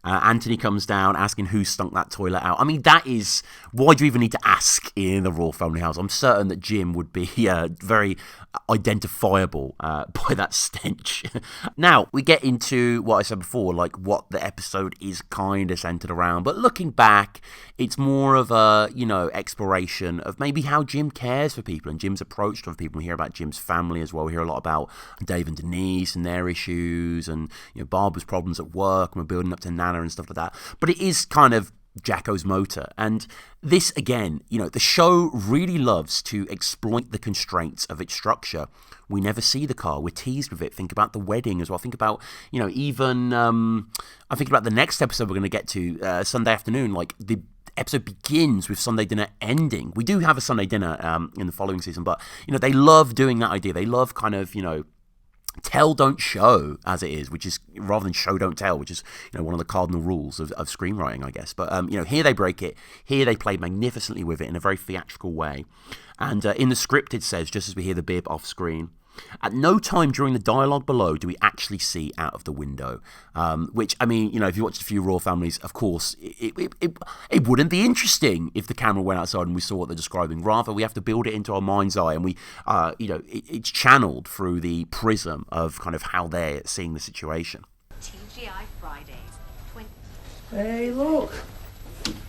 A: Anthony comes down asking who stunk that toilet out. I mean, that is... Why do you even need to ask in the Royle Family house? I'm certain that Jim would be very identifiable by that stench. Now, we get into what I said before, like what the episode is kind of centered around. But looking back, it's more of a, exploration of maybe how Jim cares for people and Jim's approach to other people. We hear about Jim's family as well. We hear a lot about Dave and Denise and their issues and, Barbara's problems at work and we're building up to Nana and stuff like that. But it is kind of Jacko's motor. And this, again, the show really loves to exploit the constraints of its structure. We never see the car. We're teased with it. Think about the wedding as well. Think about, even... I think about the next episode we're going to get to, Sunday afternoon. Like, the episode begins with Sunday dinner ending. We do have a Sunday dinner in the following season, but, they love doing that idea. They love kind of, tell, don't show, as it is, which is rather than show, don't tell, which is one of the cardinal rules of screenwriting, I guess. But here they break it. Here they play magnificently with it in a very theatrical way. And in the script it says, just as we hear the bib off screen, at no time during the dialogue below do we actually see out of the window. Which, I mean, if you watched a few Royle Families, of course, it wouldn't be interesting if the camera went outside and we saw what they're describing. Rather, we have to build it into our mind's eye and we, it's channeled through the prism of kind of how they're seeing the situation.
H: TGI Fridays.
F: Hey, look.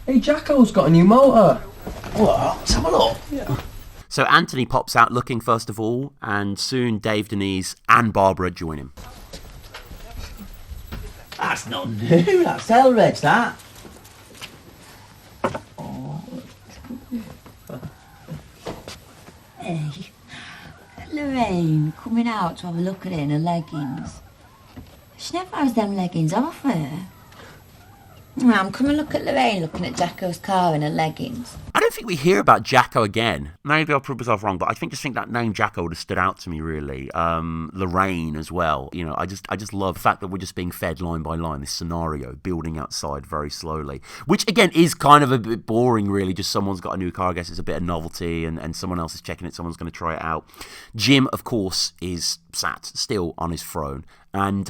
F: Hey, Jacko's got a new motor.
J: What? Let's have a look.
F: Yeah.
A: So Anthony pops out looking first of all, and soon Dave, Denise and Barbara join him.
J: That's not new. That's Elred's, that. Oh.
E: Hey, Lorraine coming out to have a look at it in her leggings. She never has them leggings off her. Mum, come and look at Lorraine looking at Jacko's car in her leggings.
A: I don't think we hear about Jacko again. Maybe I'll prove myself wrong, but I just think that name Jacko would have stood out to me, really. Lorraine as well. You know, I just love the fact that we're just being fed line by line, this scenario building outside very slowly. Which, again, is kind of a bit boring, really. Just someone's got a new car, I guess it's a bit of novelty, and someone else is checking it, someone's going to try it out. Jim, of course, is sat still on his throne. And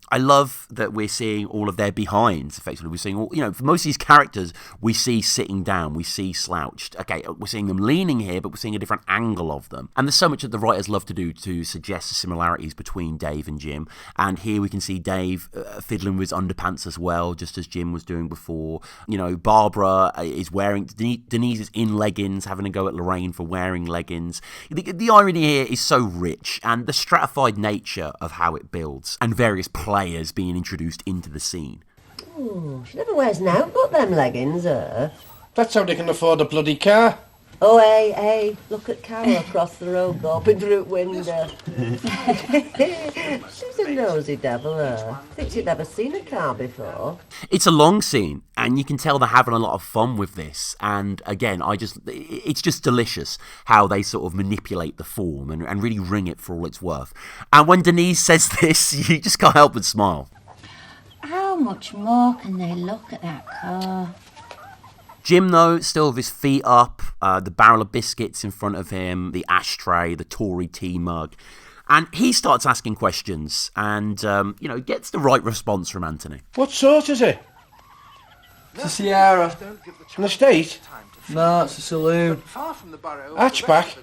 A: I love that we're seeing all of their behinds, effectively. We're seeing all, you know, for most of these characters, we see sitting down, we see slouched. Okay, we're seeing them leaning here, but we're seeing a different angle of them. And there's so much that the writers love to do to suggest the similarities between Dave and Jim. And here we can see Dave fiddling with his underpants as well, just as Jim was doing before. You know, Barbara is wearing, Denise is in leggings, having a go at Lorraine for wearing leggings. The irony here is so rich, and the stratified nature of how it builds. And various players being introduced into the scene.
C: Oh, she never wears now, but them leggings,
B: That's how they can afford a bloody car.
C: Oh, hey, look at Carol across the road gawping through the window. She's a nosy devil, I think she'd never seen a car before.
A: It's a long scene, and you can tell they're having a lot of fun with this. And again, it's just delicious how they sort of manipulate the form and really wring it for all it's worth. And when Denise says this, you just can't help but smile.
E: How much more can they look at that car?
A: Jim, though, still with his feet up, the barrel of biscuits in front of him, the ashtray, the Tory tea mug. And he starts asking questions and, gets the right response from Anthony.
B: What sort is it?
F: It's a Sierra.
B: An estate?
F: No, it's a saloon.
B: Hatchback?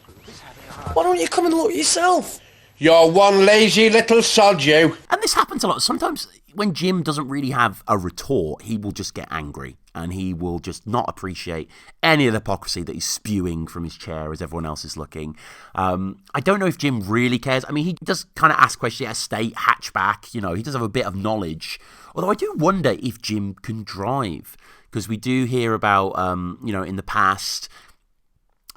F: Why don't you come and look yourself?
B: You're one lazy little sod, you.
A: And this happens a lot. Sometimes when Jim doesn't really have a retort, he will just get angry and he will just not appreciate any of the hypocrisy that he's spewing from his chair as everyone else is looking. I don't know if Jim really cares. I mean, he does kind of ask questions, estate, hatchback, you know, he does have a bit of knowledge. Although I do wonder if Jim can drive, because we do hear about, in the past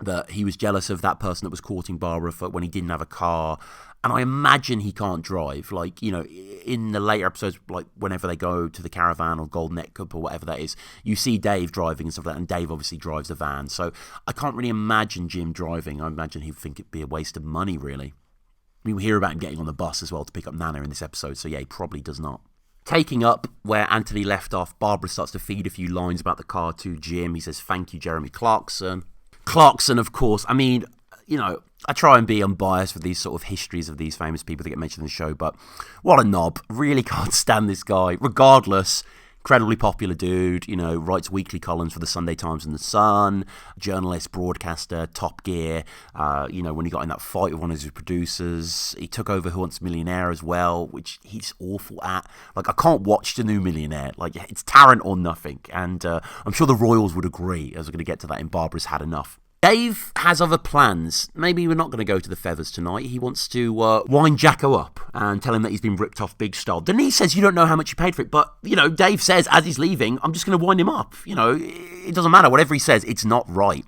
A: that he was jealous of that person that was courting Barbara for when he didn't have a car. And I imagine he can't drive. Like, you know, in the later episodes, like whenever they go to the caravan or Golden Neck Cup or whatever that is, you see Dave driving and stuff like that. And Dave obviously drives the van. So I can't really imagine Jim driving. I imagine he'd think it'd be a waste of money, really. I mean, we hear about him getting on the bus as well to pick up Nana in this episode. So yeah, he probably does not. Taking up where Anthony left off, Barbara starts to feed a few lines about the car to Jim. He says, "Thank you, Jeremy Clarkson." Clarkson, of course, I mean, you know, I try and be unbiased with these sort of histories of these famous people that get mentioned in the show, but what a knob. Really can't stand this guy. Regardless, incredibly popular dude, you know, writes weekly columns for the Sunday Times and the Sun, journalist, broadcaster, Top Gear. When he got in that fight with one of his producers, he took over Who Wants a Millionaire as well, which he's awful at. Like, I can't watch The New Millionaire. Like, it's Tarrant or nothing. And I'm sure the Royals would agree, as we're going to get to that in Barbara's Had Enough. Dave has other plans. Maybe we're not going to go to the Feathers tonight. He wants to wind Jacko up and tell him that he's been ripped off big style. Denise says you don't know how much you paid for it, but, you know, Dave says as he's leaving, I'm just going to wind him up. You know, it doesn't matter. Whatever he says, it's not right.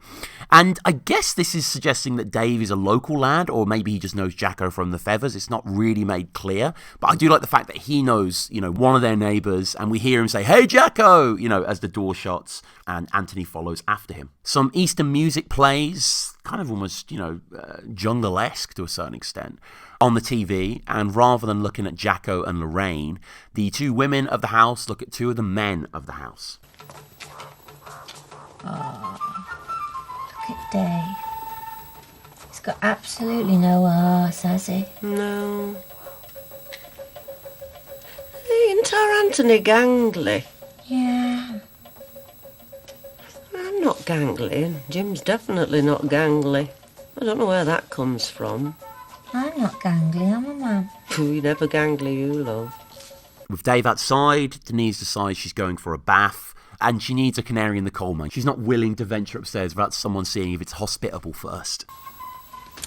A: And I guess this is suggesting that Dave is a local lad, or maybe he just knows Jacko from the Feathers. It's not really made clear. But I do like the fact that he knows, you know, one of their neighbours, and we hear him say, "Hey, Jacko," you know, as the door shuts, and Anthony follows after him. Some Eastern music plays, kind of almost, you know, jungle-esque to a certain extent, on the TV, and rather than looking at Jacko and Lorraine, the two women of the house look at two of the men of the house.
E: Look at Dave. He's got absolutely no arse, has he?
C: No. Ain't our Anthony gangly?
E: Yeah.
C: I'm not gangly, and Jim's definitely not gangly. I don't know where that comes from.
E: I'm not gangly, I'm a man.
C: You never gangly, you love.
A: With Dave outside, Denise decides she's going for a bath, and she needs a canary in the coal mine. She's not willing to venture upstairs without someone seeing if it's hospitable first.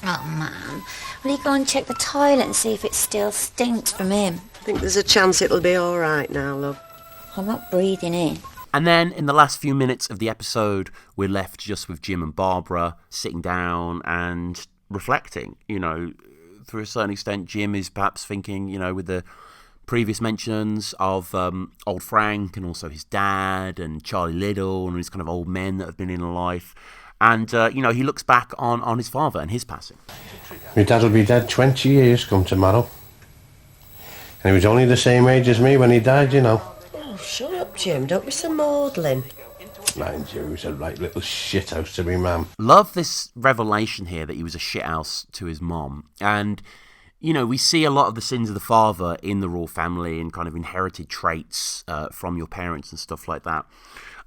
E: Oh, Mum. Will you go and check the toilet and see if it still stinks from him?
C: I think there's a chance it'll be all right now, love.
E: I'm not breathing in.
A: And then in the last few minutes of the episode, we're left just with Jim and Barbara sitting down and reflecting. You know, to a certain extent, Jim is perhaps thinking, you know, with the previous mentions of old Frank and also his dad and Charlie Little and these kind of old men that have been in life. And, you know, he looks back on his father and his passing.
B: My dad will be dead 20 years come tomorrow. And he was only the same age as me when he died, you know.
C: Oh, shut up, Jim. Don't be so maudlin.
B: Mind you, he was a right little shithouse to me, ma'am.
A: Love this revelation here that he was a shithouse to his mom. And, you know, we see a lot of the sins of the father in the Royle family and kind of inherited traits from your parents and stuff like that.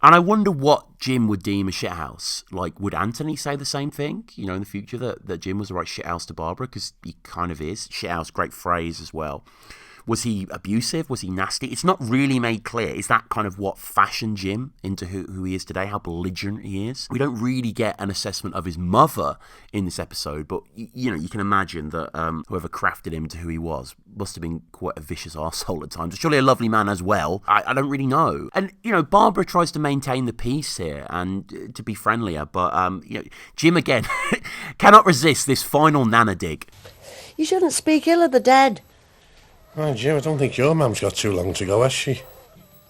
A: And I wonder what Jim would deem a shithouse. Like, would Anthony say the same thing, you know, in the future, that Jim was the right shithouse to Barbara? Because he kind of is. Shithouse, great phrase as well. Was he abusive? Was he nasty? It's not really made clear. Is that kind of what fashioned Jim into who he is today? How belligerent he is? We don't really get an assessment of his mother in this episode, but, you know, you can imagine that whoever crafted him to who he was must have been quite a vicious arsehole at times. Surely a lovely man as well. I don't really know. And, you know, Barbara tries to maintain the peace here and to be friendlier, but, you know, Jim, again, cannot resist this final Nana dig.
C: You shouldn't speak ill of the dead.
B: Oh, Jim, I don't think your mum's got too long to go, has she?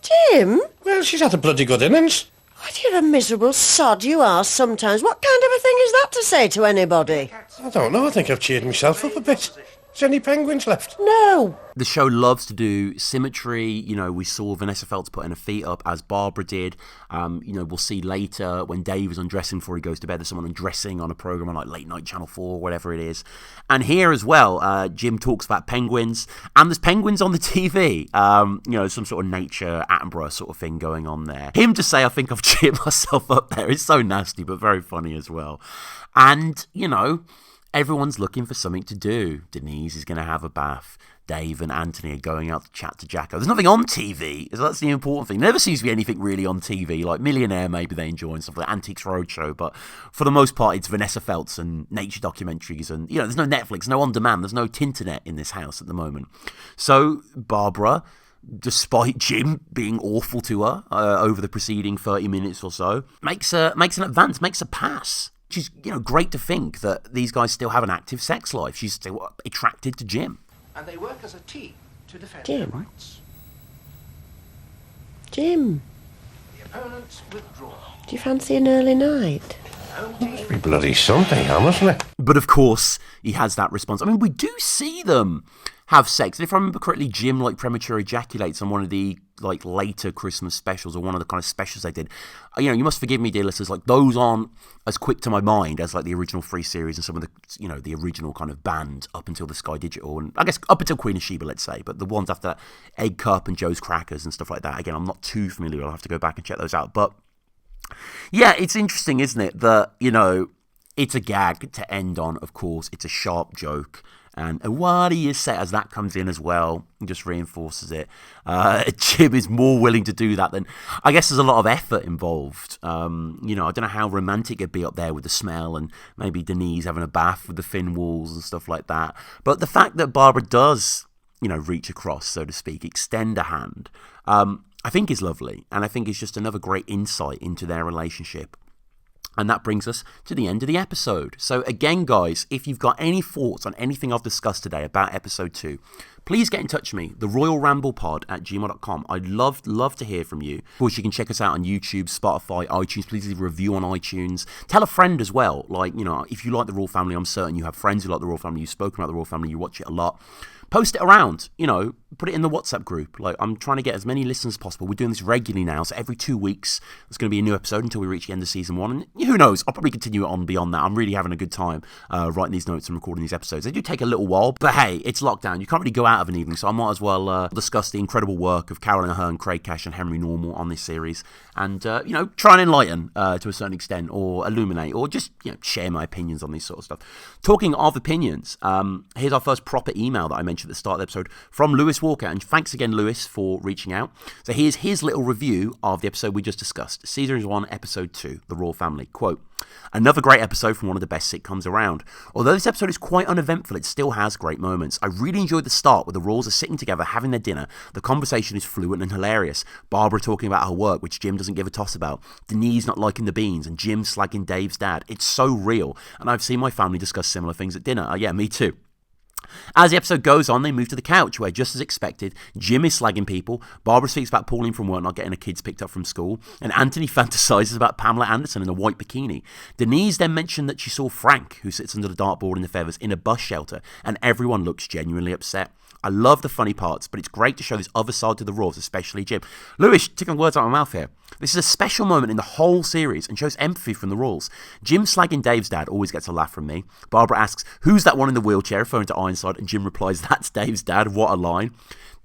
C: Jim?
B: Well, she's had a bloody good innings.
C: What, you're a miserable sod you are sometimes. What kind of a thing is that to say to anybody?
B: I don't know, I think I've cheered myself up a bit. Is there any penguins left?
C: No.
A: The show loves to do symmetry. You know, we saw Vanessa Feltz putting her feet up as Barbara did. You know, we'll see later when Dave is undressing before he goes to bed, there's someone undressing on a program on like Late Night Channel 4, whatever it is. And here as well, Jim talks about penguins, and there's penguins on the TV. You know, some sort of nature Attenborough sort of thing going on there. Him to say, I think I've cheered myself up there is so nasty, but very funny as well. And, you know, everyone's looking for something to do. Denise is going to have a bath. Dave and Anthony are going out to chat to Jacko. There's nothing on TV. So that's the important thing. There never seems to be anything really on TV. Like Millionaire, maybe they enjoy and stuff like Antiques Roadshow. But for the most part, it's Vanessa Feltz and nature documentaries. And, you know, there's no Netflix, no on-demand. There's no Tinternet in this house at the moment. So Barbara, despite Jim being awful to her over the preceding 30 minutes or so, makes an advance, makes a pass. Which is, you know, great to think that these guys still have an active sex life. She's still attracted to Jim.
I: And they work as a team to defend
C: Jim.
I: their rights.
C: Jim,
I: The opponents withdraw.
C: do you fancy an early night?
B: Must be bloody something, mustn't it?
A: But of course, he has that response. I mean, we do see them have sex. And if I remember correctly, Jim like premature ejaculates on one of the like later Christmas specials, or one of the kind of specials they did. You know, you must forgive me, dear listeners, like those aren't as quick to my mind as like the original 3 series and some of the, you know, the original kind of band up until the Sky Digital, and I guess up until Queen of Sheba, let's say. But the ones after that, Egg Cup and Joe's Crackers and stuff like that, again, I'm not too familiar. I'll have to go back and check those out. But yeah, it's interesting, isn't it, that, you know, it's a gag to end on, of course. It's a sharp joke. And what do you say as that comes in as well? It just reinforces it. Jim is more willing to do that than... I guess there's a lot of effort involved. You know, I don't know how romantic it'd be up there with the smell and maybe Denise having a bath with the thin walls and stuff like that. But the fact that Barbara does, you know, reach across, so to speak, extend a hand, I think is lovely. And I think it's just another great insight into their relationship. And that brings us to the end of the episode. So again, guys, if you've got any thoughts on anything I've discussed today about episode 2, please get in touch with me, the Royle Ramble pod at gmail.com. I'd love to hear from you. Of course, you can check us out on YouTube, Spotify, iTunes. Please leave a review on iTunes. Tell a friend as well. Like, you know, if you like the Royle Family, I'm certain you have friends who like the Royle Family. You've spoken about the Royle Family. You watch it a lot. Post it around, you know, put it in the WhatsApp group. Like, I'm trying to get as many listeners as possible. We're doing this regularly now, so every 2 weeks there's going to be a new episode until we reach the end of season 1. And who knows, I'll probably continue it on beyond that. I'm really having a good time writing these notes and recording these episodes. They do take a little while, but hey, it's lockdown. You can't really go out of an evening, so I might as well discuss the incredible work of Carolyn Aherne, Craig Cash and Henry Normal on this series. And, you know, try and enlighten to a certain extent, or illuminate, or just, you know, share my opinions on this sort of stuff. Talking of opinions, here's our first proper email that I mentioned mentioned at the start of the episode, from Lewis Walker. And thanks again, Lewis, for reaching out. So here's his little review of the episode we just discussed. Season 1, Episode 2, The Royle Family. Quote, another great episode from one of the best sitcoms around. Although this episode is quite uneventful, it still has great moments. I really enjoyed the start where the Royals are sitting together having their dinner. The conversation is fluent and hilarious. Barbara talking about her work, which Jim doesn't give a toss about. Denise not liking the beans, and Jim slagging Dave's dad. It's so real, and I've seen my family discuss similar things at dinner. Yeah, me too. As the episode goes on, they move to the couch where, just as expected, Jim is slagging people, Barbara speaks about Pauline from work not getting her kids picked up from school, and Anthony fantasises about Pamela Anderson in a white bikini. Denise then mentioned that she saw Frank, who sits under the dartboard in the feathers, in a bus shelter, and everyone looks genuinely upset. I love the funny parts, but it's great to show this other side to the Royals, especially Jim. Lewis, taking words out of my mouth here. This is a special moment in the whole series and shows empathy from the Royals. Jim slagging Dave's dad always gets a laugh from me. Barbara asks, who's that one in the wheelchair, referring to Ironside, and Jim replies, that's Dave's dad. What a line.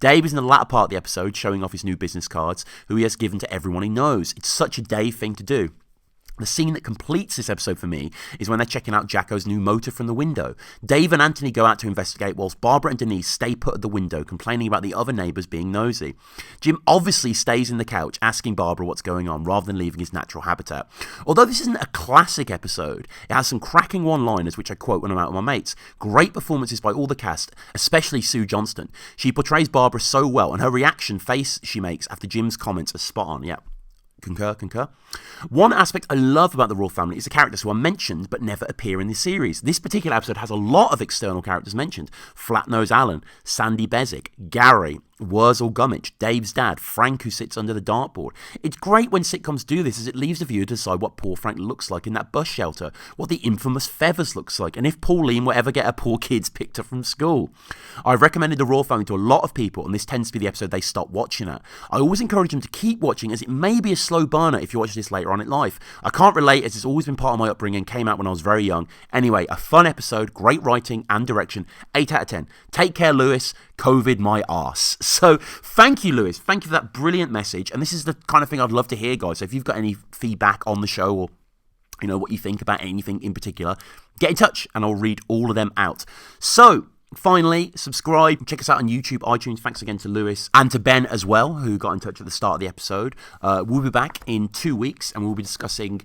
A: Dave is in the latter part of the episode showing off his new business cards, who he has given to everyone he knows. It's such a Dave thing to do. The scene that completes this episode for me is when they're checking out Jacko's new motor from the window. Dave and Anthony go out to investigate whilst Barbara and Denise stay put at the window complaining about the other neighbours being nosy. Jim obviously stays in the couch asking Barbara what's going on rather than leaving his natural habitat. Although this isn't a classic episode, it has some cracking one-liners which I quote when I'm out with my mates. Great performances by all the cast, especially Sue Johnston. She portrays Barbara so well, and her reaction face she makes after Jim's comments are spot on. Yeah. Concur. One aspect I love about the Royle Family is the characters who are mentioned but never appear in the series. This particular episode has a lot of external characters mentioned. Flatnose Alan, Sandy Bezic, Gary, Wurzel Gummidge, Dave's dad, Frank who sits under the dartboard. It's great when sitcoms do this, as it leaves the viewer to decide what poor Frank looks like in that bus shelter, what the infamous Feathers looks like, and if Pauline will ever get her poor kids picked up from school. I've recommended the Royle Family to a lot of people, and this tends to be the episode they stop watching at. I always encourage them to keep watching, as it may be a slow burner if you watch this later on in life. I can't relate, as it's always been part of my upbringing, came out when I was very young. Anyway, a fun episode, great writing and direction, 8 out of 10. Take care, Lewis. COVID my arse. So thank you, Lewis. Thank you for that brilliant message. And this is the kind of thing I'd love to hear, guys. So if you've got any feedback on the show, or you know what you think about anything in particular, get in touch and I'll read all of them out. So finally, subscribe, check us out on YouTube, iTunes. Thanks again to Lewis and to Ben as well, who got in touch at the start of the episode. We'll be back in 2 weeks and we'll be discussing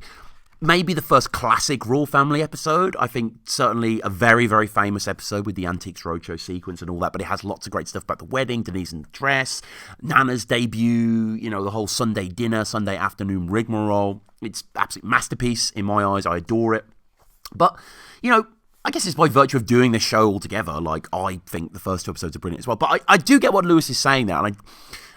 A: maybe the first classic Royle Family episode. I think certainly a very, very famous episode with the Antiques Roadshow sequence and all that, but it has lots of great stuff about the wedding, Denise in the dress, Nana's debut, you know, the whole Sunday dinner, Sunday afternoon rigmarole. It's absolute masterpiece in my eyes. I adore it. But, you know, I guess it's by virtue of doing this show altogether. Like, I think the first 2 episodes are brilliant as well. But I do get what Lewis is saying there, and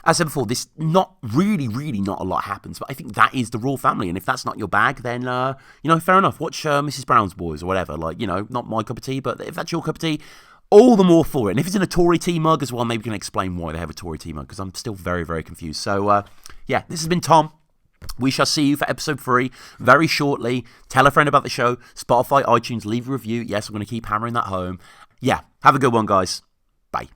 A: as I said before, this not a lot happens, but I think that is the Royle Family, and if that's not your bag, then, you know, fair enough, watch Mrs. Brown's Boys or whatever, like, you know, not my cup of tea, but if that's your cup of tea, all the more for it. And if it's in a Tory tea mug as well, maybe you can explain why they have a Tory tea mug, because I'm still very, very confused. So, yeah, this has been Tom. We shall see you for episode 3 very shortly. Tell a friend about the show, Spotify, iTunes, leave a review. Yes, I'm going to keep hammering that home. Yeah, have a good one, guys. Bye.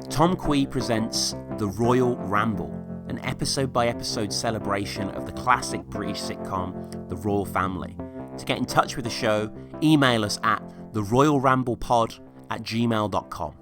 A: Tom Quee presents The Royle Ramble, an episode-by-episode celebration of the classic British sitcom, The Royle Family. To get in touch with the show, email us at theroyleramblepod@gmail.com.